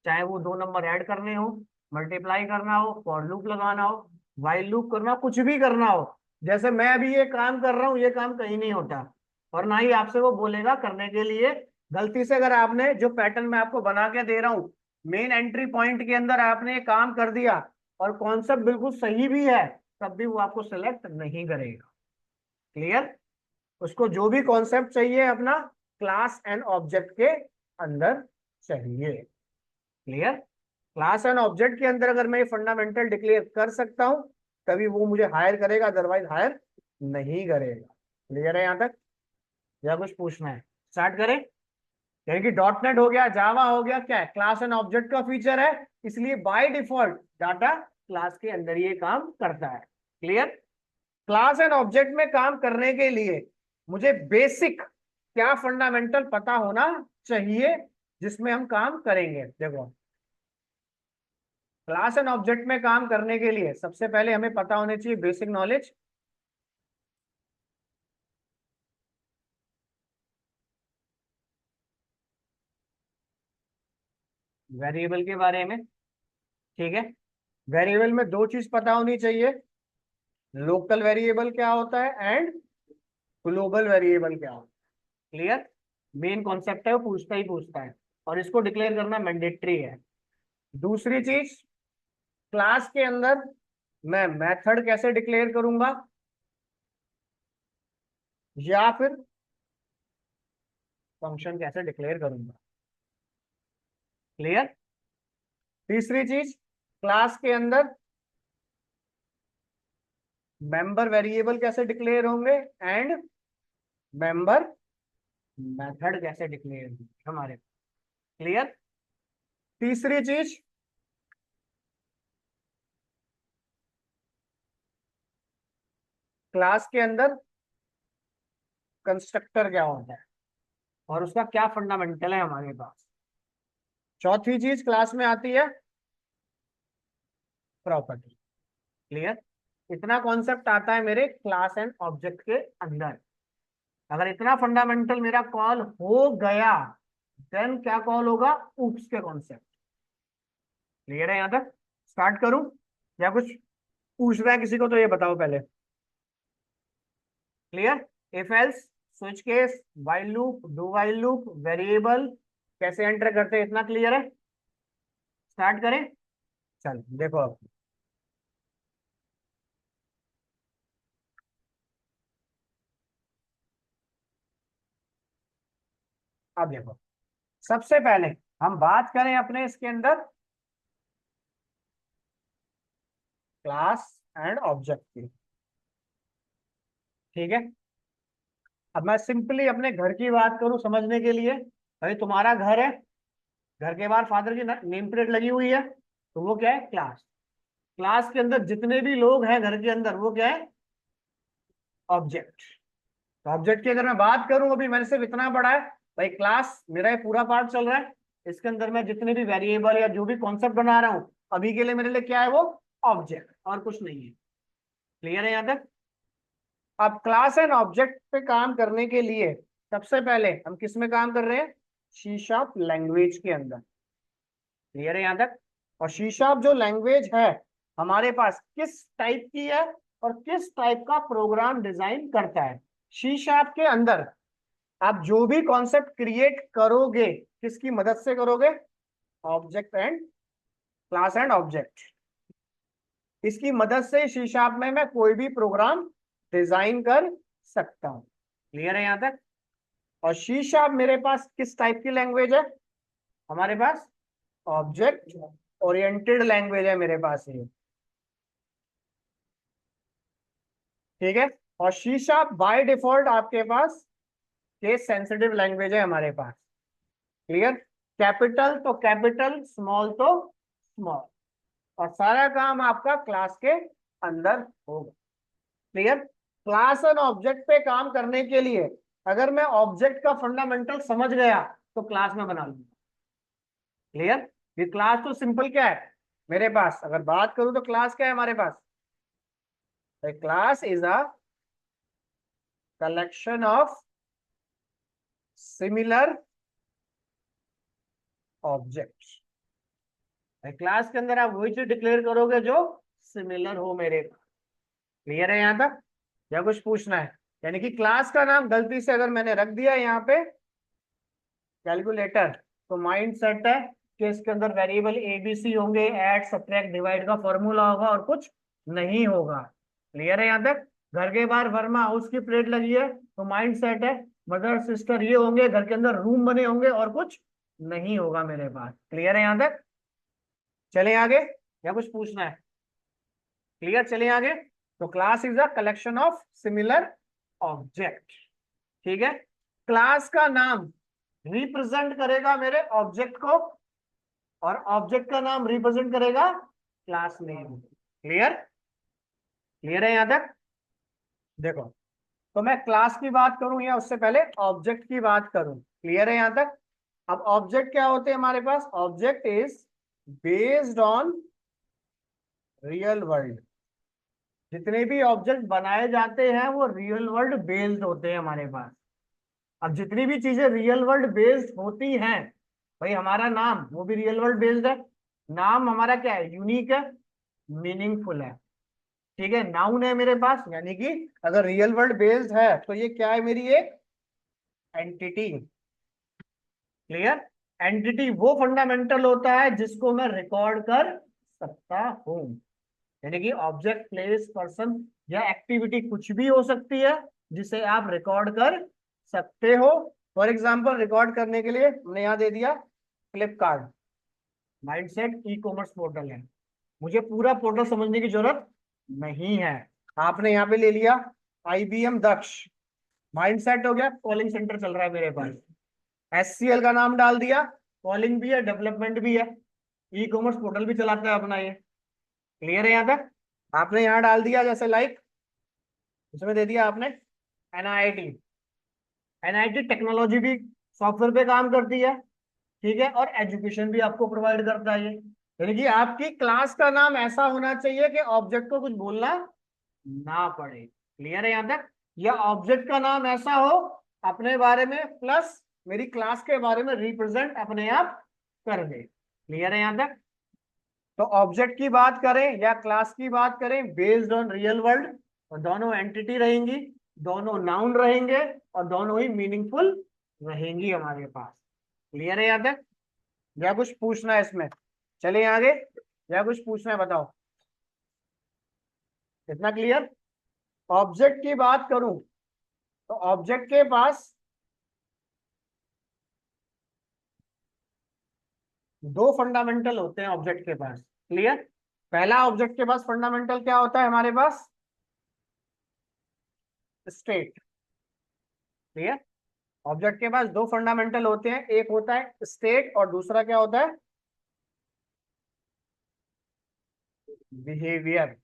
चाहे वो 2 नंबर ऐड करने हो, मल्टीप्लाई करना हो, फॉर लूप लगाना हो, व्हाइल लूप करना हो, कुछ भी करना हो। जैसे मैं अभी ये काम कर रहा हूँ, ये काम कहीं नहीं होता और ना ही आपसे वो बोलेगा करने के लिए। गलती से अगर आपने जो पैटर्न मैं आपको बना के दे रहा हूँ, मेन एंट्री पॉइंट के अंदर आपने ये काम कर दिया और कॉन्सेप्ट बिल्कुल सही भी है, तब भी वो आपको सिलेक्ट नहीं करेगा। क्लियर? उसको जो भी कॉन्सेप्ट चाहिए अपना क्लास एंड ऑब्जेक्ट के अंदर चाहिए। क्लियर? क्लास एंड ऑब्जेक्ट के अंदर अगर मैं ये फंडामेंटल डिक्लेयर कर सकता हूं तभी वो मुझे हायर करेगा, अदरवाइज हायर नहीं करेगा। क्लियर है यहां तक? या कुछ पूछना है? स्टार्ट करें? यानी कि डॉट नेट हो गया, जावा हो गया, क्या है, क्लास एंड ऑब्जेक्ट का फीचर है, इसलिए बाय डिफॉल्ट डाटा क्लास के अंदर ये काम करता है। क्लियर? क्लास एंड ऑब्जेक्ट में काम करने के लिए मुझे बेसिक क्या फंडामेंटल पता होना चाहिए जिसमें हम काम करेंगे। देखो, क्लास एंड ऑब्जेक्ट में काम करने के लिए सबसे पहले हमें पता होनी चाहिए बेसिक नॉलेज वेरिएबल के बारे में। ठीक है, वेरिएबल में 2 चीज पता होनी चाहिए, लोकल वेरिएबल क्या होता है एंड ग्लोबल वेरिएबल क्या होता है। क्लियर? मेन कॉन्सेप्ट है, वो पूछता ही पूछता है और इसको डिक्लेयर करना मैंडेटरी है। दूसरी चीज, क्लास के अंदर मैं मेथड कैसे डिक्लेयर करूंगा या फिर फंक्शन कैसे डिक्लेयर करूंगा। क्लियर? तीसरी चीज, क्लास के अंदर मेंबर वेरिएबल कैसे डिक्लेयर होंगे एंड मेंबर मेथड कैसे डिक्लेयर होंगे हमारे। क्लियर? तीसरी चीज, क्लास के अंदर कंस्ट्रक्टर क्या होता है और उसका क्या फंडामेंटल है हमारे पास। चौथी चीज क्लास में आती है प्रॉपर्टी। क्लियर? इतना कॉन्सेप्ट आता है मेरे क्लास एंड ऑब्जेक्ट के अंदर। अगर इतना फंडामेंटल मेरा कॉल हो गया देन क्या कॉल होगा, ऊप्स के कॉन्सेप्ट। क्लियर है यहां तक? स्टार्ट करूं या कुछ पूछना है किसी को तो ये बताओ पहले। Clear? If else, switch case, while loop, do while loop, variable कैसे एंटर करते हैं, इतना क्लियर है? स्टार्ट करें? चल देखो, अब देखो, सबसे पहले हम बात करें अपने इसके अंदर क्लास एंड ऑब्जेक्ट की। ठीक है, अब मैं सिंपली अपने घर की बात करूं समझने के लिए। भाई तुम्हारा घर है, घर के बाहर फादर की नेम प्लेट लगी हुई है, तो वो क्या है, क्लास। क्लास के अंदर जितने भी लोग हैं घर के अंदर वो क्या है, ऑब्जेक्ट। तो ऑब्जेक्ट की अगर मैं बात करूं, अभी मैंने सिर्फ इतना पढ़ा है, भाई क्लास मेरा ये पूरा पार्ट चल रहा है, इसके अंदर मैं जितने भी वेरिएबल या जो भी कॉन्सेप्ट बना रहा हूं अभी के लिए मेरे लिए क्या है, वो ऑब्जेक्ट और कुछ नहीं है। क्लियर है यहां तक? अब क्लास एंड ऑब्जेक्ट पे काम करने के लिए सबसे पहले हम किस में काम कर रहे हैं? सी शार्प लैंग्वेज के अंदर। क्लियर है यहां तक? और सी शार्प जो लैंग्वेज है हमारे पास किस टाइप की है और किस टाइप का प्रोग्राम डिजाइन करता है? सी शार्प के अंदर आप जो भी कॉन्सेप्ट क्रिएट करोगे किसकी मदद से करोगे? Object and class and object, इसकी मदद से सी शार्प में मैं कोई भी प्रोग्राम डिजाइन कर सकता हूं। क्लियर है यहां तक? और सी शार्प मेरे पास किस टाइप की लैंग्वेज है? हमारे पास ऑब्जेक्ट ओरिएंटेड लैंग्वेज है मेरे पास ये। ठीक है। और सी शार्प बाय डिफॉल्ट आपके पास केस सेंसिटिव लैंग्वेज है हमारे पास। क्लियर? कैपिटल तो कैपिटल, स्मॉल तो स्मॉल, और सारा काम आपका क्लास के अंदर होगा। क्लियर? क्लास एंड ऑब्जेक्ट पे काम करने के लिए अगर मैं ऑब्जेक्ट का फंडामेंटल समझ गया तो क्लास में बना लूंगा। क्लियर? ये क्लास तो सिंपल क्या है मेरे पास, अगर बात करूं तो क्लास क्या है हमारे पास? Class is a collection of similar objects. Class के अंदर आप वही चीज डिक्लेयर करोगे जो सिमिलर हो मेरे। क्लियर है यहां तक? या कुछ पूछना है? यानी कि क्लास का नाम गलती से अगर मैंने रख दिया यहाँ पे कैलकुलेटर, तो माइंड सेट है कि इसके अंदर वेरिएबल एबीसी होंगे, ऐड सब्ट्रैक्ट डिवाइड का फॉर्मूला होगा और कुछ नहीं होगा। क्लियर है यहाँ तक? घर के बाहर वर्मा हाउस की प्लेट लगी है तो माइंड सेट है मदर सिस्टर ये होंगे, घर के अंदर रूम बने होंगे और कुछ नहीं होगा मेरे पास। क्लियर है यहाँ तक? चले आगे या कुछ पूछना है? क्लियर? चले आगे। तो class is a collection of similar object. ठीक है। क्लास का नाम रिप्रेजेंट करेगा मेरे ऑब्जेक्ट को और ऑब्जेक्ट का नाम रिप्रेजेंट करेगा क्लास नेम। क्लियर? क्लियर है यहां तक? देखो, तो मैं क्लास की बात करूं या उससे पहले ऑब्जेक्ट की बात करूं? क्लियर है यहां तक? अब ऑब्जेक्ट क्या होते हैं हमारे पास? Object is based on real world. जितने भी ऑब्जेक्ट बनाए जाते हैं वो रियल वर्ल्ड बेस्ड होते हैं हमारे पास। अब जितनी भी चीजें रियल वर्ल्ड बेस्ड होती हैं, भाई हमारा नाम वो भी रियल वर्ल्ड बेस्ड है। नाम हमारा क्या है? यूनिक है, मीनिंगफुल है। ठीक है, नाउन है मेरे पास, यानी कि अगर रियल वर्ल्ड बेस्ड है तो ये क्या है? मेरी एक एंटिटी। क्लियर? एंटिटी वो फंडामेंटल होता है जिसको मैं रिकॉर्ड कर सकता हूं। यानी कि ऑब्जेक्ट, प्लेस, पर्सन या एक्टिविटी कुछ भी हो सकती है जिसे आप रिकॉर्ड कर सकते हो। फॉर एग्जाम्पल रिकॉर्ड करने के लिए हमने यहाँ दे दिया Flipkart, mindset e commerce portal है। मुझे पूरा पोर्टल समझने की जरूरत नहीं है। आपने यहाँ पे ले लिया IBM दक्ष, माइंडसेट हो गया, कॉलिंग सेंटर चल रहा है मेरे पास। SCL का नाम डाल दिया, कॉलिंग भी है, डेवलपमेंट भी है, ई कॉमर्स पोर्टल भी चलाता है अपना ये। क्लियर है यहाँ तक? आपने यहाँ डाल दिया जैसे लाइक, इसमें दे दिया आपने NIT। NIT टेक्नोलॉजी भी सॉफ्टवेयर पे काम करती है। ठीक है, और एजुकेशन भी आपको प्रोवाइड करता है ये। यानी कि आपकी क्लास का नाम ऐसा होना चाहिए कि ऑब्जेक्ट को कुछ बोलना ना पड़े। क्लियर है यहां तक? या ऑब्जेक्ट का नाम ऐसा हो अपने बारे में प्लस मेरी क्लास के बारे में रिप्रेजेंट अपने आप कर दे। क्लियर है यहां तक? तो ऑब्जेक्ट की बात करें या क्लास की बात करें, बेस्ड ऑन रियल वर्ल्ड, और दोनों एंटिटी रहेंगी, दोनों नाउन रहेंगे और दोनों ही मीनिंगफुल रहेंगी हमारे पास। क्लियर है यहां तक? या कुछ पूछना है इसमें? चलिए आगे, या कुछ पूछना है बताओ? इतना क्लियर? ऑब्जेक्ट की बात करूं तो ऑब्जेक्ट के पास दो फंडामेंटल होते हैं ऑब्जेक्ट के पास। क्लियर? पहला ऑब्जेक्ट के पास फंडामेंटल क्या होता है हमारे पास? स्टेट। क्लियर? ऑब्जेक्ट के पास दो फंडामेंटल होते हैं, एक होता है स्टेट और दूसरा क्या होता है? बिहेवियर।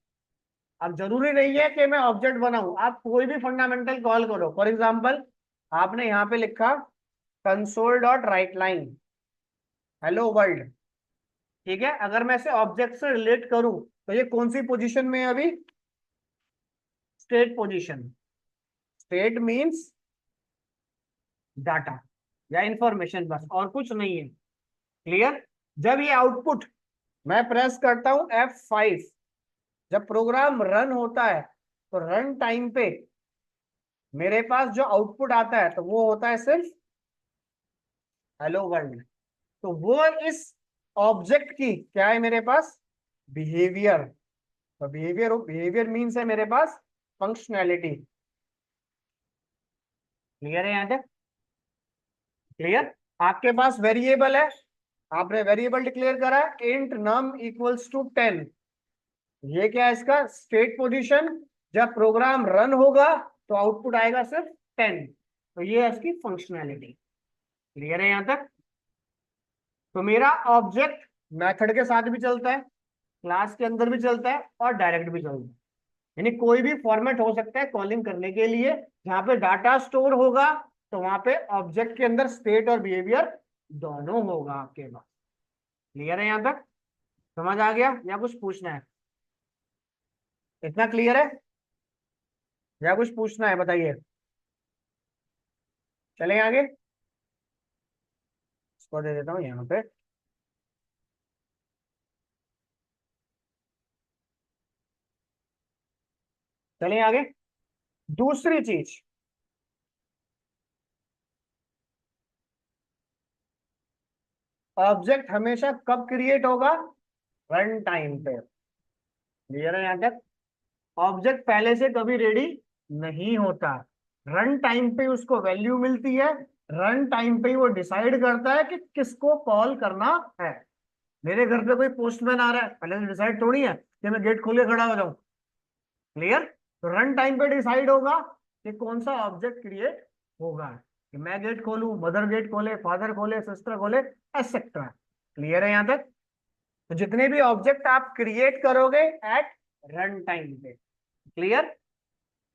अब जरूरी नहीं है कि मैं ऑब्जेक्ट बनाऊं, आप कोई भी फंडामेंटल कॉल करो। फॉर एग्जांपल आपने यहाँ पे लिखा console dot right line hello world. ठीक है, अगर मैं इसे ऑब्जेक्ट से रिलेट करूं तो ये कौन सी पोजीशन में है अभी? State position. State means data या इंफॉर्मेशन, बस और कुछ नहीं है। क्लियर? जब ये आउटपुट मैं प्रेस करता हूं F5, जब प्रोग्राम रन होता है तो रन टाइम पे मेरे पास जो आउटपुट आता है तो वो होता है सिर्फ हेलो वर्ल्ड। तो वो इस ऑब्जेक्ट की क्या है मेरे पास? बिहेवियर। तो बिहेवियर, बिहेवियर मीन्स है मेरे पास फंक्शनैलिटी। क्लियर है यहां तक? क्लियर? आपके पास वेरिएबल है, आपने वेरिएबल डिक्लेयर करा है इंट नम इक्वल्स टू 10। ये क्या है? इसका स्टेट पोजीशन। जब प्रोग्राम रन होगा तो आउटपुट आएगा सिर्फ 10। तो ये है इसकी फंक्शनैलिटी। क्लियर है यहां तक? तो मेरा ऑब्जेक्ट मेथड के साथ भी चलता है, क्लास के अंदर भी चलता है और डायरेक्ट भी चलता है। यानी कोई भी फॉर्मेट हो सकता है कॉलिंग करने के लिए। जहां पे डाटा स्टोर होगा तो वहां पे ऑब्जेक्ट के अंदर स्टेट और बिहेवियर दोनों होगा आपके पास। क्लियर है यहां तक? समझ आ गया या कुछ पूछना है? इतना क्लियर है या कुछ पूछना है? बताइए। चलें आगे। इसको दे देता हूं यहाँ पे। चलें आगे। दूसरी चीज, ऑब्जेक्ट हमेशा कब क्रिएट होगा? रन टाइम पे। क्लियर है यहां तक? ऑब्जेक्ट पहले से कभी रेडी नहीं होता, रन टाइम पे उसको वैल्यू मिलती है। रन टाइम पे वो डिसाइड करता है कि किसको कॉल करना है। मेरे घर पे कोई पोस्टमैन आ रहा है, पहले से डिसाइड थोड़ी है कि मैं गेट खोले खड़ा हो जाऊं। क्लियर? तो रन टाइम पे डिसाइड होगा कि कौन सा ऑब्जेक्ट क्रिएट होगा, कि मैं गेट खोलूं, मदर गेट खोले, फादर खोले, सिस्टर खोले, एक्सेट्रा। क्लियर है यहां तक? तो जितने भी ऑब्जेक्ट आप क्रिएट करोगे एट रन टाइम पे। क्लियर?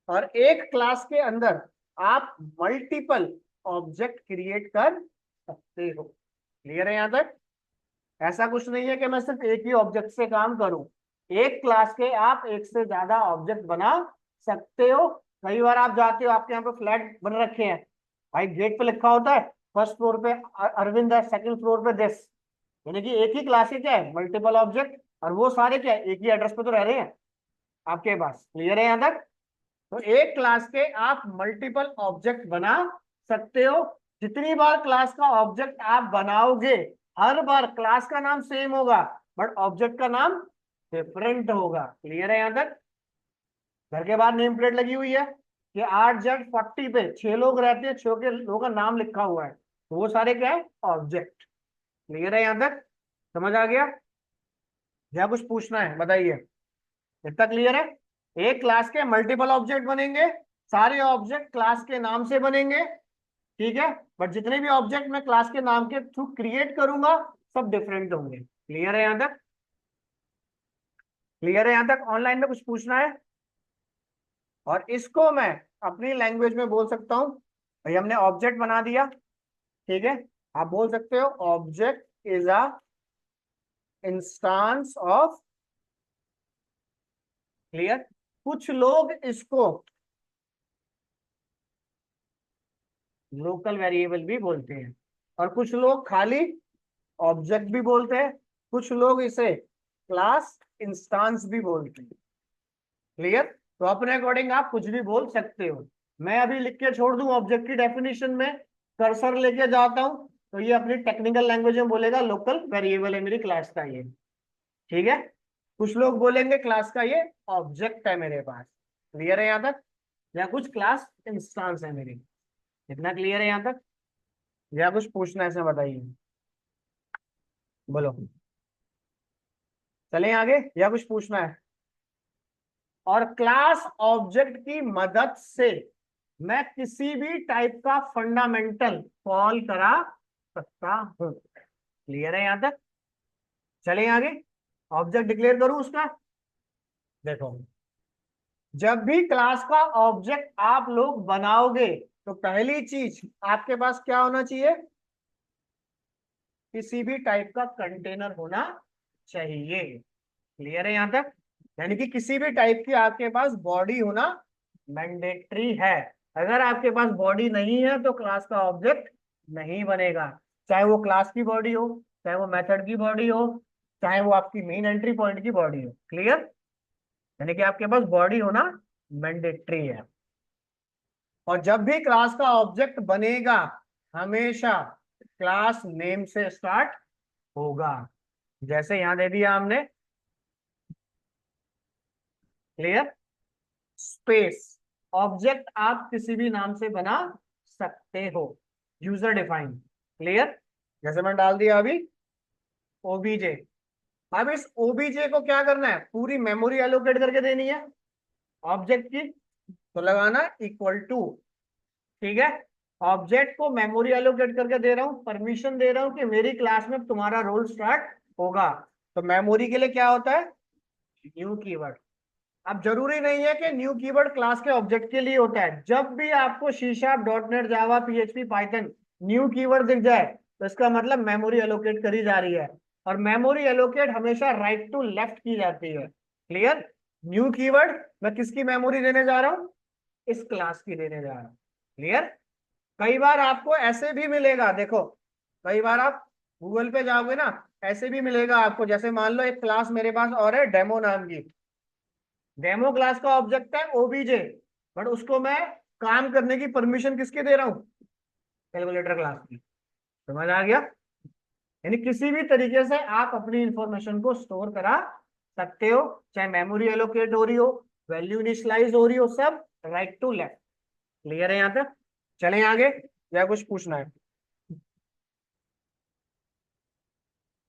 और एक क्लास के अंदर आप मल्टीपल ऑब्जेक्ट क्रिएट कर सकते हो। क्लियर है यहां तक? ऐसा कुछ नहीं है कि मैं सिर्फ एक ही ऑब्जेक्ट से काम करूं। एक क्लास के आप एक से ज्यादा ऑब्जेक्ट बना सकते हो। कई बार आप जाते हो, आपके यहाँ पे फ्लैट बन रखे हैं, भाई गेट पे लिखा होता है फर्स्ट फ्लोर पे अरविंद है, सेकंड फ्लोर पे दिस। यानी कि एक ही क्लास के क्या है? Multiple object. और वो सारे क्या है? एक ही एड्रेस पे तो रह रहे हैं आपके पास। क्लियर है यहां तक? तो एक क्लास के आप मल्टीपल ऑब्जेक्ट बना सकते हो। जितनी बार क्लास का ऑब्जेक्ट आप बनाओगे, हर बार क्लास का नाम सेम होगा बट ऑब्जेक्ट का नाम डिफरेंट होगा। क्लियर है यहां तक? घर के बाहर नेम प्लेट लगी हुई है कि 8Z40 पे 6 लोग रहते हैं, 6 लोगों का नाम लिखा हुआ है, तो वो सारे क्या है? ऑब्जेक्ट। क्लियर है यहां तक? समझ आ गया या कुछ पूछना है? बताइए। इतना क्लियर है? एक क्लास के मल्टीपल ऑब्जेक्ट बनेंगे, सारे ऑब्जेक्ट क्लास के नाम से बनेंगे, ठीक है, बट जितने भी ऑब्जेक्ट मैं क्लास के नाम के थ्रू क्रिएट करूंगा सब डिफरेंट होंगे। क्लियर है यहां तक? क्लियर है यहां तक? ऑनलाइन में कुछ पूछना है? और इसको मैं अपनी लैंग्वेज में बोल सकता हूं, भाई हमने ऑब्जेक्ट बना दिया, ठीक है, आप बोल सकते हो object is a instance of. Clear? कुछ लोग इसको लोकल वेरिएबल भी बोलते हैं और कुछ लोग खाली ऑब्जेक्ट भी बोलते हैं, कुछ लोग इसे क्लास इंस्टांस भी बोलते हैं। क्लियर? तो अपने अकॉर्डिंग आप कुछ भी बोल सकते हो। मैं अभी लिख के छोड़ दूं ऑब्जेक्ट की डेफिनेशन में, कर्सर लेके जाता हूं तो ये अपनी टेक्निकल लैंग्वेज में बोलेगा लोकल वेरिएबल है मेरी क्लास का ये, ठीक है। कुछ लोग बोलेंगे क्लास का ये ऑब्जेक्ट है मेरे पास। क्लियर है यहां तक? या कुछ क्लास इंस्टांस है मेरी। इतना क्लियर है यहां तक या कुछ पूछना है? ऐसे बताइए, बोलो। चलें आगे या कुछ पूछना है? और क्लास ऑब्जेक्ट की मदद से मैं किसी भी टाइप का फंडामेंटल कॉल करा सकता हूं। क्लियर है यहां तक? चलें आगे। ऑब्जेक्ट डिक्लेयर करूं उसका। देखो, जब भी क्लास का ऑब्जेक्ट आप लोग बनाओगे तो पहली चीज आपके पास क्या होना चाहिए? किसी भी टाइप का कंटेनर होना चाहिए। क्लियर है यहां तक? यानी कि किसी भी टाइप की आपके पास बॉडी होना मैंडेटरी है। अगर आपके पास बॉडी नहीं है तो क्लास का ऑब्जेक्ट नहीं बनेगा, चाहे वो क्लास की बॉडी हो, चाहे वो मेथड की बॉडी हो, चाहे वो आपकी मेन एंट्री पॉइंट की बॉडी हो। क्लियर? यानी कि आपके पास बॉडी होना मैंडेटरी है। और जब भी क्लास का ऑब्जेक्ट बनेगा हमेशा क्लास नेम से स्टार्ट होगा, जैसे यहां दे दिया हमने। क्लियर? स्पेस ऑब्जेक्ट आप किसी भी नाम से बना सकते हो, यूजर डिफाइन। क्लियर? जैसे मैंने डाल दिया अभी ओबीजे। अब इस ओबीजे को क्या करना है, पूरी मेमोरी एलोकेट करके देनी है ऑब्जेक्ट की, तो लगाना इक्वल टू। ठीक है, ऑब्जेक्ट को मेमोरी एलोकेट करके दे रहा हूं, परमिशन दे रहा हूं कि मेरी क्लास में तुम्हारा रोल स्टार्ट होगा। तो मेमोरी के लिए क्या होता है, न्यू कीवर्ड। अब जरूरी नहीं है कि न्यू कीवर्ड क्लास के ऑब्जेक्ट के लिए होता है, जब भी आपको सी शार्प, डॉट नेट, जावा, पीएचपी, पाइथन न्यू कीवर्ड दिख जाए तो इसका मतलब मेमोरी एलोकेट करी जा रही है। और मेमोरी एलोकेट हमेशा राइट टू लेफ्ट की जाती है। क्लियर? न्यू कीवर्ड मैं किसकी मेमोरी देने जा रहा हूं, इस क्लास की देने जा रहा हूं। क्लियर? कई बार आपको ऐसे भी मिलेगा, देखो कई बार आप गूगल पे जाओगे ना, ऐसे भी मिलेगा आपको, जैसे मान लो एक क्लास मेरे पास और है डेमो नाम की, डेमो क्लास का ऑब्जेक्ट है ओबीजे, बट उसको मैं काम करने की परमिशन किसके दे रहा हूं, कैलकुलेटर क्लास की। समझ आ गया? यानी किसी भी तरीके से आप अपनी इंफॉर्मेशन को स्टोर करा सकते हो, चाहे मेमोरी एलोकेट हो रही हो, वैल्यू इनिशियलाइज हो रही हो, सब राइट टू लेफ्ट। क्लियर है यहां तक? चलें आगे, या कुछ पूछना है?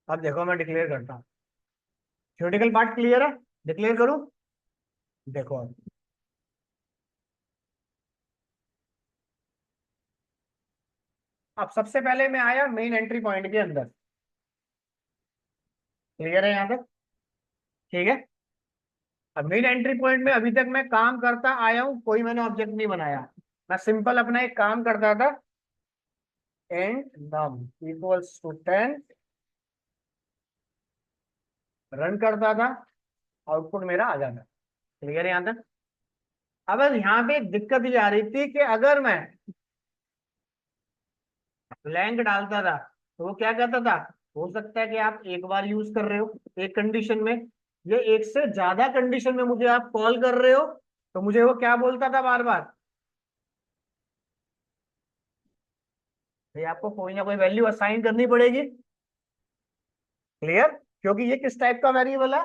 अब देखो मैं डिक्लेयर करता हूँ, थ्योरेटिकल पार्ट क्लियर है, डिक्लेयर करूं? देखो अब सबसे पहले मैं आया मेन एंट्री पॉइंट के अंदर। क्लियर है यहां तक? ठीक है, अब मेन एंट्री पॉइंट में अभी तक मैं काम करता आया हूं, कोई मैंने ऑब्जेक्ट नहीं बनाया, मैं सिंपल अपना एक काम करता था, and num equals to 10, run करता था, आउटपुट मेरा आ जाता। क्लियर है यहां तक? अब यहाँ पे एक दिक्कत ये आ रही थी कि अगर मैं ब्लैंक डालता था तो वो क्या कहता था, हो सकता है कि आप एक बार यूज कर रहे हो एक कंडीशन में, ये एक से ज्यादा कंडीशन में मुझे आप कॉल कर रहे हो, तो मुझे वो क्या बोलता था बार बार, भाई आपको कोई ना कोई वैल्यू असाइन करनी पड़ेगी। क्लियर? क्योंकि ये किस टाइप का वेरिएबल है,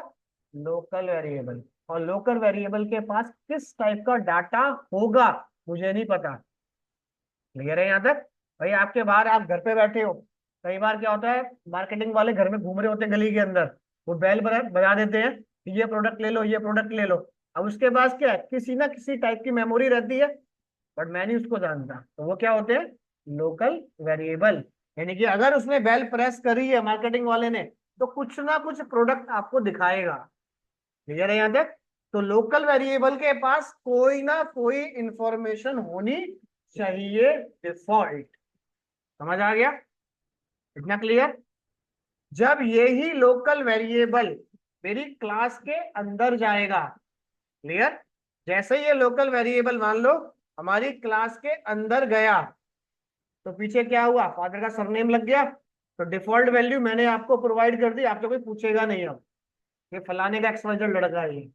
लोकल वेरिएबल, और लोकल वेरिएबल के पास किस टाइप का डाटा होगा मुझे नहीं पता। क्लियर है यहां तक? भाई आपके बाहर आप घर पे बैठे हो, कई बार क्या होता है मार्केटिंग वाले घर में घूम रहे होते हैं गली के अंदर, वो बेल बजा देते हैं कि ये प्रोडक्ट ले लो, ये प्रोडक्ट ले लो। अब उसके पास क्या है, किसी ना किसी टाइप की मेमोरी रहती है, बट मैं नहीं उसको जानता, तो वो क्या होते हैं, लोकल वेरिएबल। यानी कि अगर उसने बेल प्रेस करी है मार्केटिंग वाले ने, तो कुछ ना कुछ प्रोडक्ट आपको दिखाएगा। क्लियर है यहां तक? तो लोकल वेरिएबल के पास कोई ना कोई इंफॉर्मेशन होनी चाहिए डिफॉल्ट। समझ आ गया? इतना क्लियर? जब यही लोकल वेरिएबल मेरी क्लास के अंदर जाएगा, क्लियर, जैसे ये लोकल वेरिएबल मान लो हमारी क्लास के अंदर गया, तो पीछे क्या हुआ, फादर का सरनेम लग गया, तो डिफॉल्ट वैल्यू मैंने आपको प्रोवाइड कर दी, आपसे कोई पूछेगा नहीं अब ये फलाने का एक्सवाइजेड लड़का है ये।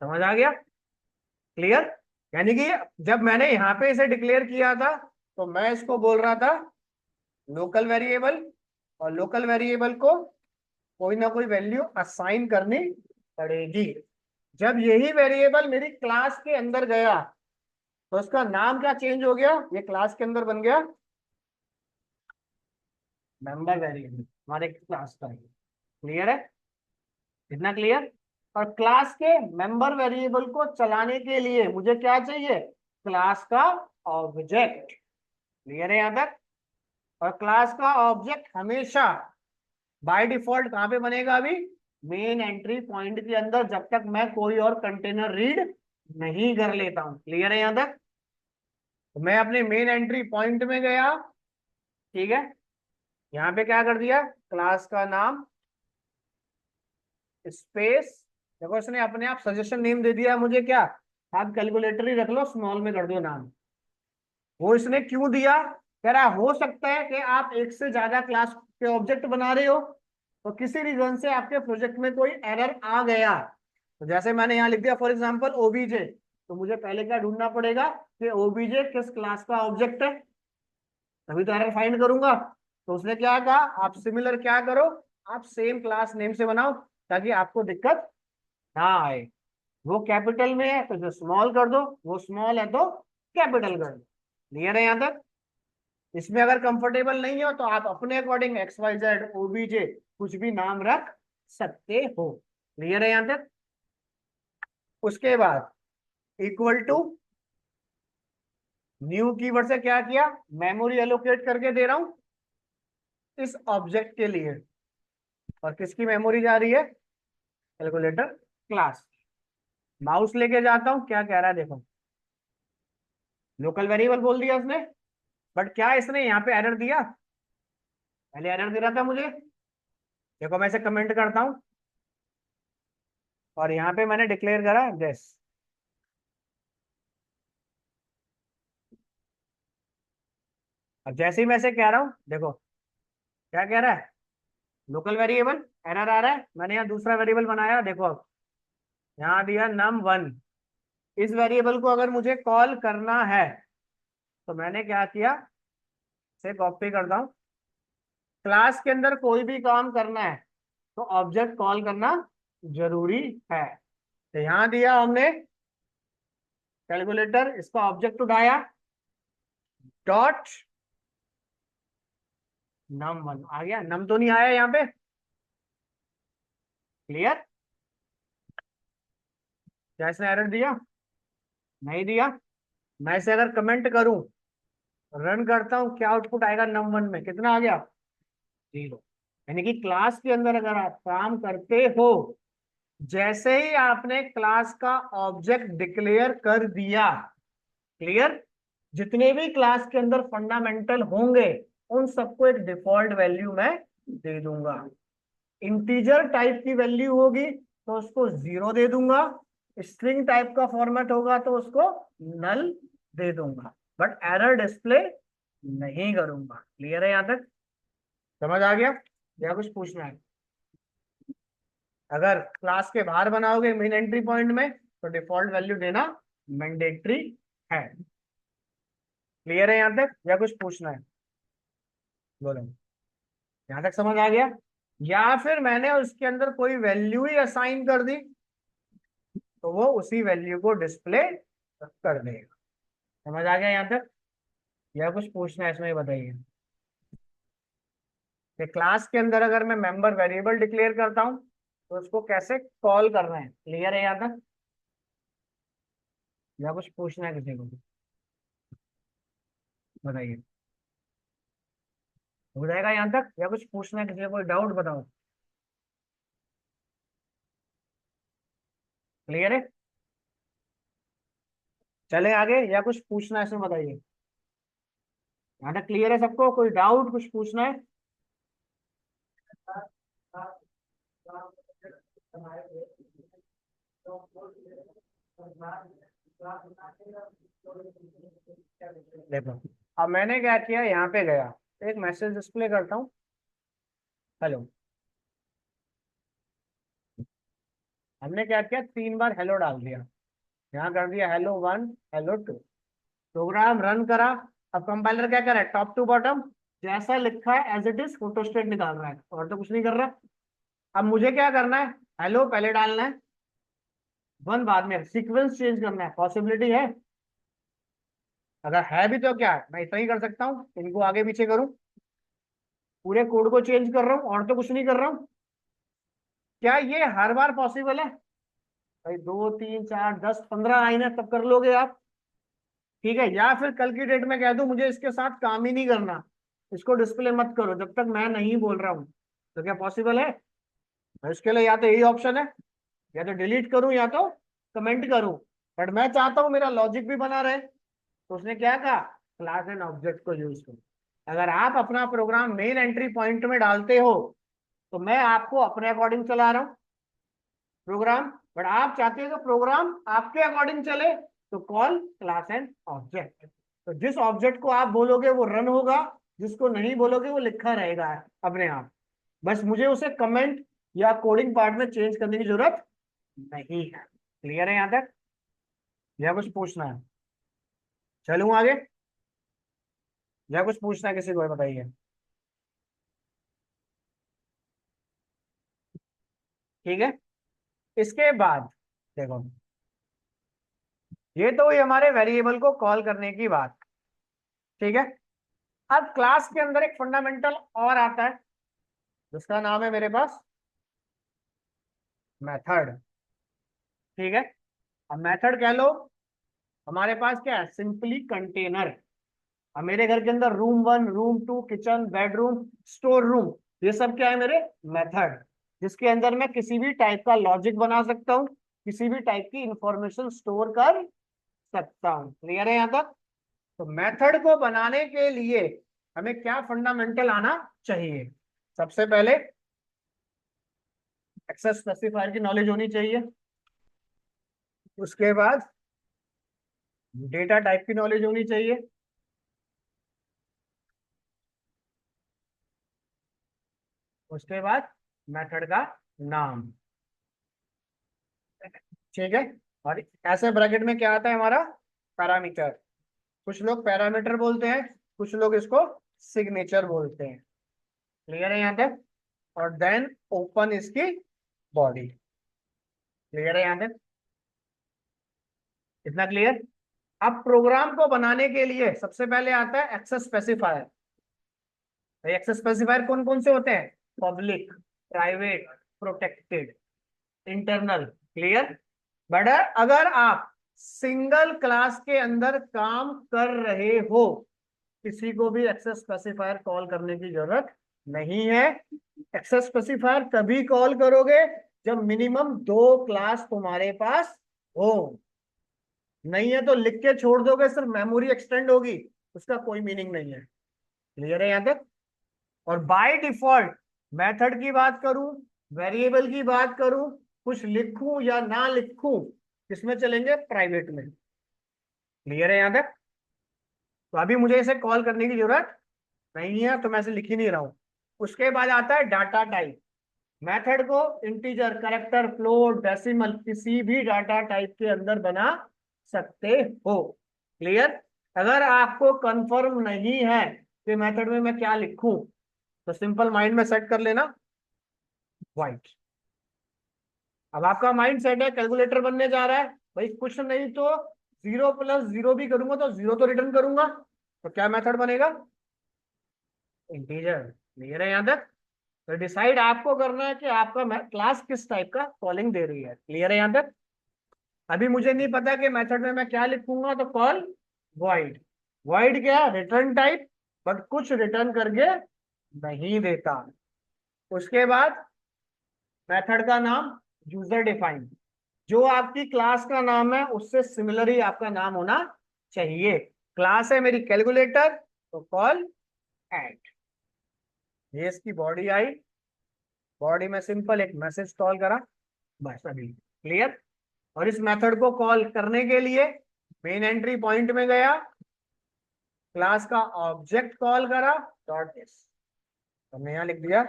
समझ आ गया? क्लियर? यानी कि जब मैंने यहाँ पे इसे डिक्लेयर किया था तो मैं इसको बोल रहा था लोकल वेरिएबल, और लोकल वेरिएबल को कोई ना कोई वैल्यू असाइन करनी पड़ेगी। जब यही वेरिएबल मेरी क्लास के अंदर गया तो उसका नाम क्या चेंज हो गया, ये क्लास के अंदर बन गया मेंबर वेरिएबल, हमारे क्लास का। क्लियर है? इतना क्लियर? और क्लास के मेंबर वेरिएबल को चलाने के लिए मुझे क्या चाहिए, क्लास का ऑब्जेक्ट। क्लियर है यहां तक? और क्लास का ऑब्जेक्ट हमेशा बाय डिफॉल्ट कहां पे बनेगा, अभी मेन एंट्री पॉइंट के अंदर, जब तक मैं कोई और कंटेनर रीड नहीं कर लेता हूं। क्लियर है यहां तक? तो मैं अपने मेन एंट्री पॉइंट में गया, ठीक है, यहां पे क्या कर दिया, क्लास का नाम स्पेस, देखो इसने अपने आप सजेशन नेम दे दिया मुझे, क्या आप कैलकुलेटर ही रख लो, स्मॉल में कर दो नाम। वो इसने क्यों दिया, कह रहा है हो सकता है कि आप एक से ज्यादा क्लास के ऑब्जेक्ट बना रहे हो तो किसी रीजन से आपके प्रोजेक्ट में कोई एरर आ गया। तो जैसे मैंने यहाँ लिख दिया फॉर एग्जांपल ओबीजे, तो मुझे पहले क्या ढूंढना पड़ेगा कि ओबीजे किस क्लास का ऑब्जेक्ट है, तभी तो एरर फाइंड करूंगा। तो उसने क्या कहा, आप सिमिलर क्या करो, आप सेम क्लास नेम से बनाओ ताकि आपको दिक्कत ना आए। वो कैपिटल में है तो जो स्मॉल कर दो, वो स्मॉल है तो कैपिटल कर दो। क्लियर है यहाँ तक। इसमें अगर कंफर्टेबल नहीं हो तो आप अपने according X Y Z OBJ कुछ भी नाम रख सकते हो। क्लियर है यहाँ तक। उसके बाद इक्वल टू न्यू कीवर्ड से क्या किया, मेमोरी एलोकेट करके दे रहा हूं इस ऑब्जेक्ट के लिए, और किसकी मेमोरी जा रही है, कैलकुलेटर क्लास। माउस लेके जाता हूं, क्या कह रहा है देखो, लोकल वेरिएबल बोल दिया उसने, बट क्या इसने यहाँ पे एरर दिया, पहले एरर दे रहा था मुझे। देखो मैं इसे कमेंट करता हूं और यहाँ पे मैंने डिक्लेयर करा दिस। अब जैसे ही मैं इसे कह रहा हूं देखो क्या कह रहा है, लोकल वेरिएबल एरर आ रहा है। मैंने यहाँ दूसरा वेरिएबल बनाया, देखो अब यहाँ दिया num1। इस वेरिएबल को अगर मुझे कॉल करना है तो मैंने क्या किया, इसे कॉपी करता हूं। क्लास के अंदर कोई भी काम करना है तो ऑब्जेक्ट कॉल करना जरूरी है। तो यहां दिया हमने कैलकुलेटर, इसका ऑब्जेक्ट उठाया, डॉट num1 आ गया, नम तो नहीं आया यहाँ पे। क्लियर, क्या इसने एरर दिया, नहीं दिया। मैं इसे अगर कमेंट करूं, रन करता हूं, क्या आउटपुट आएगा num1 में, कितना आ गया, 0। यानी कि क्लास के अंदर अगर आप काम करते हो, जैसे ही आपने क्लास का ऑब्जेक्ट डिक्लेयर कर दिया, क्लियर, जितने भी क्लास के अंदर फंडामेंटल होंगे उन सबको एक डिफॉल्ट वैल्यू मैं दे दूंगा। इंटीजर टाइप की वैल्यू होगी तो उसको 0 दे दूंगा, स्ट्रिंग टाइप का फॉर्मेट होगा तो उसको नल दे दूंगा, बट एरर डिस्प्ले नहीं करूंगा। क्लियर है यहां तक, समझ आ गया या कुछ पूछना है। अगर क्लास के बाहर बनाओगे मेन एंट्री पॉइंट में तो डिफॉल्ट वैल्यू देना मैंडेटरी है। क्लियर है यहां तक या कुछ पूछना है, बोलो। यहां तक समझ आ गया, या फिर मैंने उसके अंदर कोई वैल्यू ही असाइन कर दी तो वो उसी वैल्यू को डिस्प्ले कर देगा। समझ आ गया यहां तक या कुछ पूछना है इसमें, बताइए। कि क्लास के अंदर अगर मैं मेंबर वेरिएबल डिक्लेयर करता हूं तो उसको कैसे कॉल करना है। क्लियर है यहां तक या कुछ पूछना है किसी को, बताइए। हो जाएगा यहां तक या कुछ पूछना है किसी को, कोई डाउट बताओ। क्लियर है, चले आगे या कुछ पूछना है इसमें, बताइए। यहाँ तक क्लियर है सबको, कोई डाउट कुछ पूछना है। देखो अब मैंने क्या किया, यहाँ पे गया, एक मैसेज डिस्प्ले करता हूँ, हेलो। हमने क्या किया, 3 बार हेलो डाल दिया, यहाँ कर दिया हेलो 1 हेलो 2, प्रोग्राम रन करा। अब कंपाइलर क्या कर रहा है, टॉप टू बॉटम जैसा लिखा है एज इट इज फोटोस्टेट निकाल रहा है, और तो कुछ नहीं कर रहा। अब मुझे क्या करना है, हेलो पहले डालना है, 1 बाद में, सीक्वेंस चेंज करना है, पॉसिबिलिटी है, अगर है भी तो क्या है, मैं इतना ही कर सकता हूँ, इनको आगे पीछे करूँ, पूरे कोड को चेंज कर रहा हूँ और तो कुछ नहीं कर रहा हूँ। क्या ये हर बार पॉसिबल है, भाई 2 3 4 10 15 लाइनें तब कर लोगे आप, ठीक है। या फिर कल की डेट में कह दूं मुझे इसके साथ काम ही नहीं करना, इसको डिस्प्ले मत करो जब तक मैं नहीं बोल रहा हूं, तो क्या पॉसिबल है। तो इसके लिए या तो यही ऑप्शन है, या तो डिलीट करूं या तो कमेंट करूं, बट मैं चाहता हूं मेरा लॉजिक भी बना रहे। तो उसने क्या कहा, क्लास एंड ऑब्जेक्ट को यूज करो। अगर आप अपना प्रोग्राम मेन एंट्री पॉइंट में डालते हो तो मैं आपको अपने अकॉर्डिंग चला रहा हूँ प्रोग्राम, बट आप चाहते हो कि प्रोग्राम आपके अकॉर्डिंग चले तो कॉल क्लास एंड ऑब्जेक्ट। तो जिस ऑब्जेक्ट को आप बोलोगे वो रन होगा, जिसको नहीं बोलोगे वो लिखा रहेगा अपने आप। बस मुझे उसे कमेंट या कोडिंग पार्ट में चेंज करने की जरूरत नहीं है। क्लियर है यहां तक, या कुछ पूछना है? चलूं आगे, या कुछ पूछना है किसी को, बताइए। ठीक है, इसके बाद देखो, ये तो हुई हमारे वेरिएबल को कॉल करने की बात। ठीक है, अब क्लास के अंदर एक फंडामेंटल और आता है जिसका नाम है मेरे पास मेथड। ठीक है, अब मेथड कह लो, हमारे पास क्या है, सिंपली कंटेनर। अब मेरे घर के अंदर room 1, room 2, kitchen, bedroom, store room, ये सब क्या है, मेरे मेथड, जिसके अंदर मैं किसी भी टाइप का लॉजिक बना सकता हूँ, किसी भी टाइप की इंफॉर्मेशन स्टोर कर सकता हूँ। क्लियर है यहाँ तक? तो मेथड को बनाने के लिए हमें क्या फंडामेंटल आना चाहिए? सबसे पहले एक्सेस स्पेसिफायर की नॉलेज होनी चाहिए, उसके बाद डेटा टाइप की नॉलेज होनी चाहिए, उसके बाद मेथड का नाम। ठीक है, और ऐसे ब्रैकेट में क्या आता है हमारा, पैरामीटर। कुछ लोग पैरामीटर बोलते हैं, कुछ लोग इसको सिग्नेचर बोलते हैं। क्लियर है यहाँ तक? और देन ओपन इसकी बॉडी। क्लियर है यहाँ तक? इतना क्लियर? अब प्रोग्राम को बनाने के लिए सबसे पहले आता है एक्सेस स्पेसिफायर। एक्सेस स्पेसिफायर कौन कौन से होते हैं? Public, private, protected, internal. Clear? But अगर आप सिंगल क्लास के अंदर काम कर रहे हो, किसी को भी एक्सेस स्पेसिफायर कॉल करने की जरूरत नहीं है। एक्सेस स्पेसिफायर तभी कॉल करोगे जब मिनिमम 2 क्लास तुम्हारे पास हो। नहीं है तो लिख के छोड़ दोगे, सिर्फ मेमोरी एक्सटेंड होगी, उसका कोई मीनिंग नहीं है। क्लियर है यहां तक? और बाय डिफॉल्ट मेथड की बात करूं, वेरिएबल की बात करूं, कुछ लिखूं या ना लिखूं, किसमें चलेंगे? प्राइवेट में। क्लियर है यहां तक? तो अभी मुझे इसे कॉल करने की जरूरत नहीं है, तो मैं इसे लिख ही नहीं रहा हूं। उसके बाद आता है डाटा टाइप। मेथड को इंटीजर, कैरेक्टर, फ्लोट, डेसिमल, किसी भी डाटा टाइप के अंदर बना सकते हो। क्लियर? अगर आपको कंफर्म नहीं है कि मेथड में मैं क्या लिखूं, तो सिंपल माइंड में सेट कर लेना व्हाइट। अब आपका माइंड सेट है, कैलकुलेटर बनने जा रहा है, भाई कुछ नहीं तो 0 + 0 भी करूंगा तो 0 तो रिटर्न करूंगा, तो क्या मेथड बनेगा? इंटीजर। क्लियर है यहां तक? तो डिसाइड आपको करना है कि आपका क्लास किस टाइप का कॉलिंग दे रही है। क्लियर है यहां तक? अभी मुझे नहीं पता कि मेथड में मैं क्या लिखूंगा, तो कॉल वॉइड। वॉइड क्या? रिटर्न टाइप, बट कुछ रिटर्न करके नहीं देता। उसके बाद मेथड का नाम यूजर डिफाइंड, जो आपकी क्लास का नाम है उससे सिमिलर ही आपका नाम होना चाहिए। क्लास है मेरी कैलकुलेटर, तो कॉल ऐड। ये इसकी बॉडी आई, बॉडी में सिंपल एक मैसेज कॉल करा, बस अभी। क्लियर? और इस मेथड को कॉल करने के लिए मेन एंट्री पॉइंट में गया, क्लास का ऑब्जेक्ट कॉल करा, डॉट एस, हमने यहां लिख दिया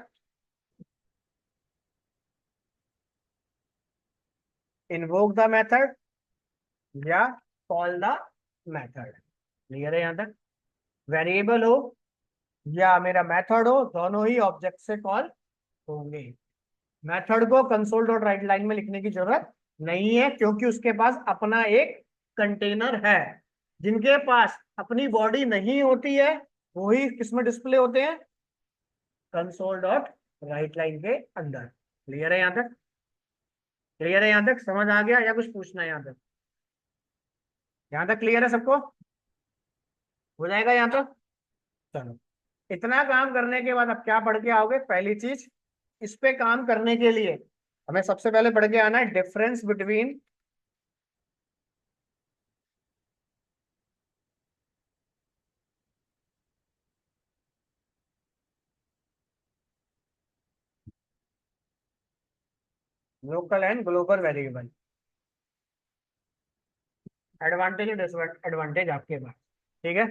इन्वोक द मेथड या कॉल द मेथड। क्लियर है यहां तक? वेरिएबल हो या मेरा मेथड हो, दोनों ही ऑब्जेक्ट से कॉल होंगे। मेथड को कंसोल डॉट राइट लाइन में लिखने की जरूरत नहीं है, क्योंकि उसके पास अपना एक कंटेनर है। जिनके पास अपनी बॉडी नहीं होती है वही किसमें डिस्प्ले होते हैं? कंसोल डॉट राइट लाइन के अंदर। क्लियर है यहां तक? क्लियर है यहां तक? समझ आ गया या कुछ पूछना है यहां तक? यहां तक क्लियर है सबको? हो जाएगा यहां तक? चलो, इतना काम करने के बाद अब क्या पढ़ के आओगे? पहली चीज, इस पे काम करने के लिए हमें सबसे पहले पढ़ के आना है difference between local and global variable. Advantage और डिसएडवांटेज आपके पास। ठीक है।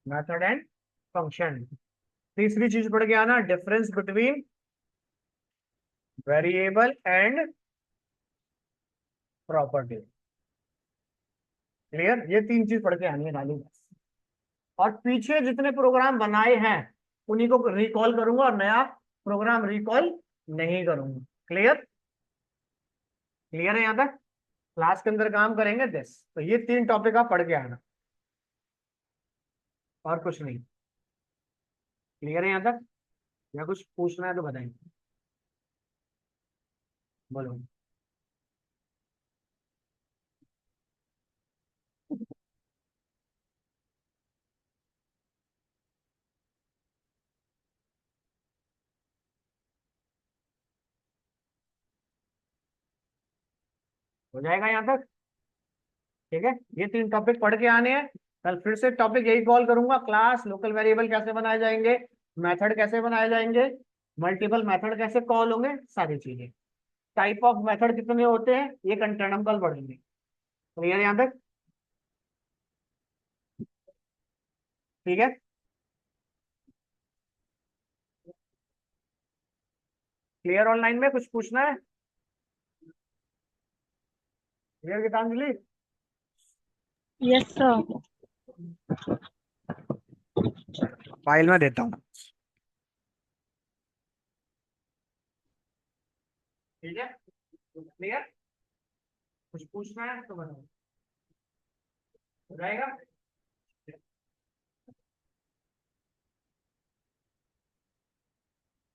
Method and function. तीसरी चीज पढ़ के आना, difference between variable and property. Clear, ये तीन चीज पढ़ के आनी है खाली। और पीछे जितने प्रोग्राम बनाए हैं उन्हीं को रिकॉल करूंगा और नया प्रोग्राम रिकॉल नहीं करूंगा। क्लियर, क्लियर है यहाँ तक? क्लास के अंदर काम करेंगे दिस, तो ये तीन टॉपिक आप पढ़ के आना, और कुछ नहीं। क्लियर है यहाँ तक? या कुछ पूछना है तो बताएंगे, बोलो। हो जाएगा यहाँ तक? ठीक है, ये तीन टॉपिक पढ़ के आने हैं। कल फिर से टॉपिक यही कॉल करूंगा, क्लास, लोकल वेरिएबल कैसे बनाए जाएंगे, मेथड कैसे बनाए जाएंगे, मल्टीपल मेथड कैसे कॉल होंगे, सारी चीजें। टाइप ऑफ मेथड कितने होते हैं ये कंटेंट हम कल पढ़ेंगे। क्लियर है यहाँ तक? ठीक है। क्लियर, ऑनलाइन में कुछ पूछना है? Clear Gitanjali? Yes sir. File में देता हूँ। ठीक है, क्लियर। कुछ पूछना है तो बताओ, हो जाएगा।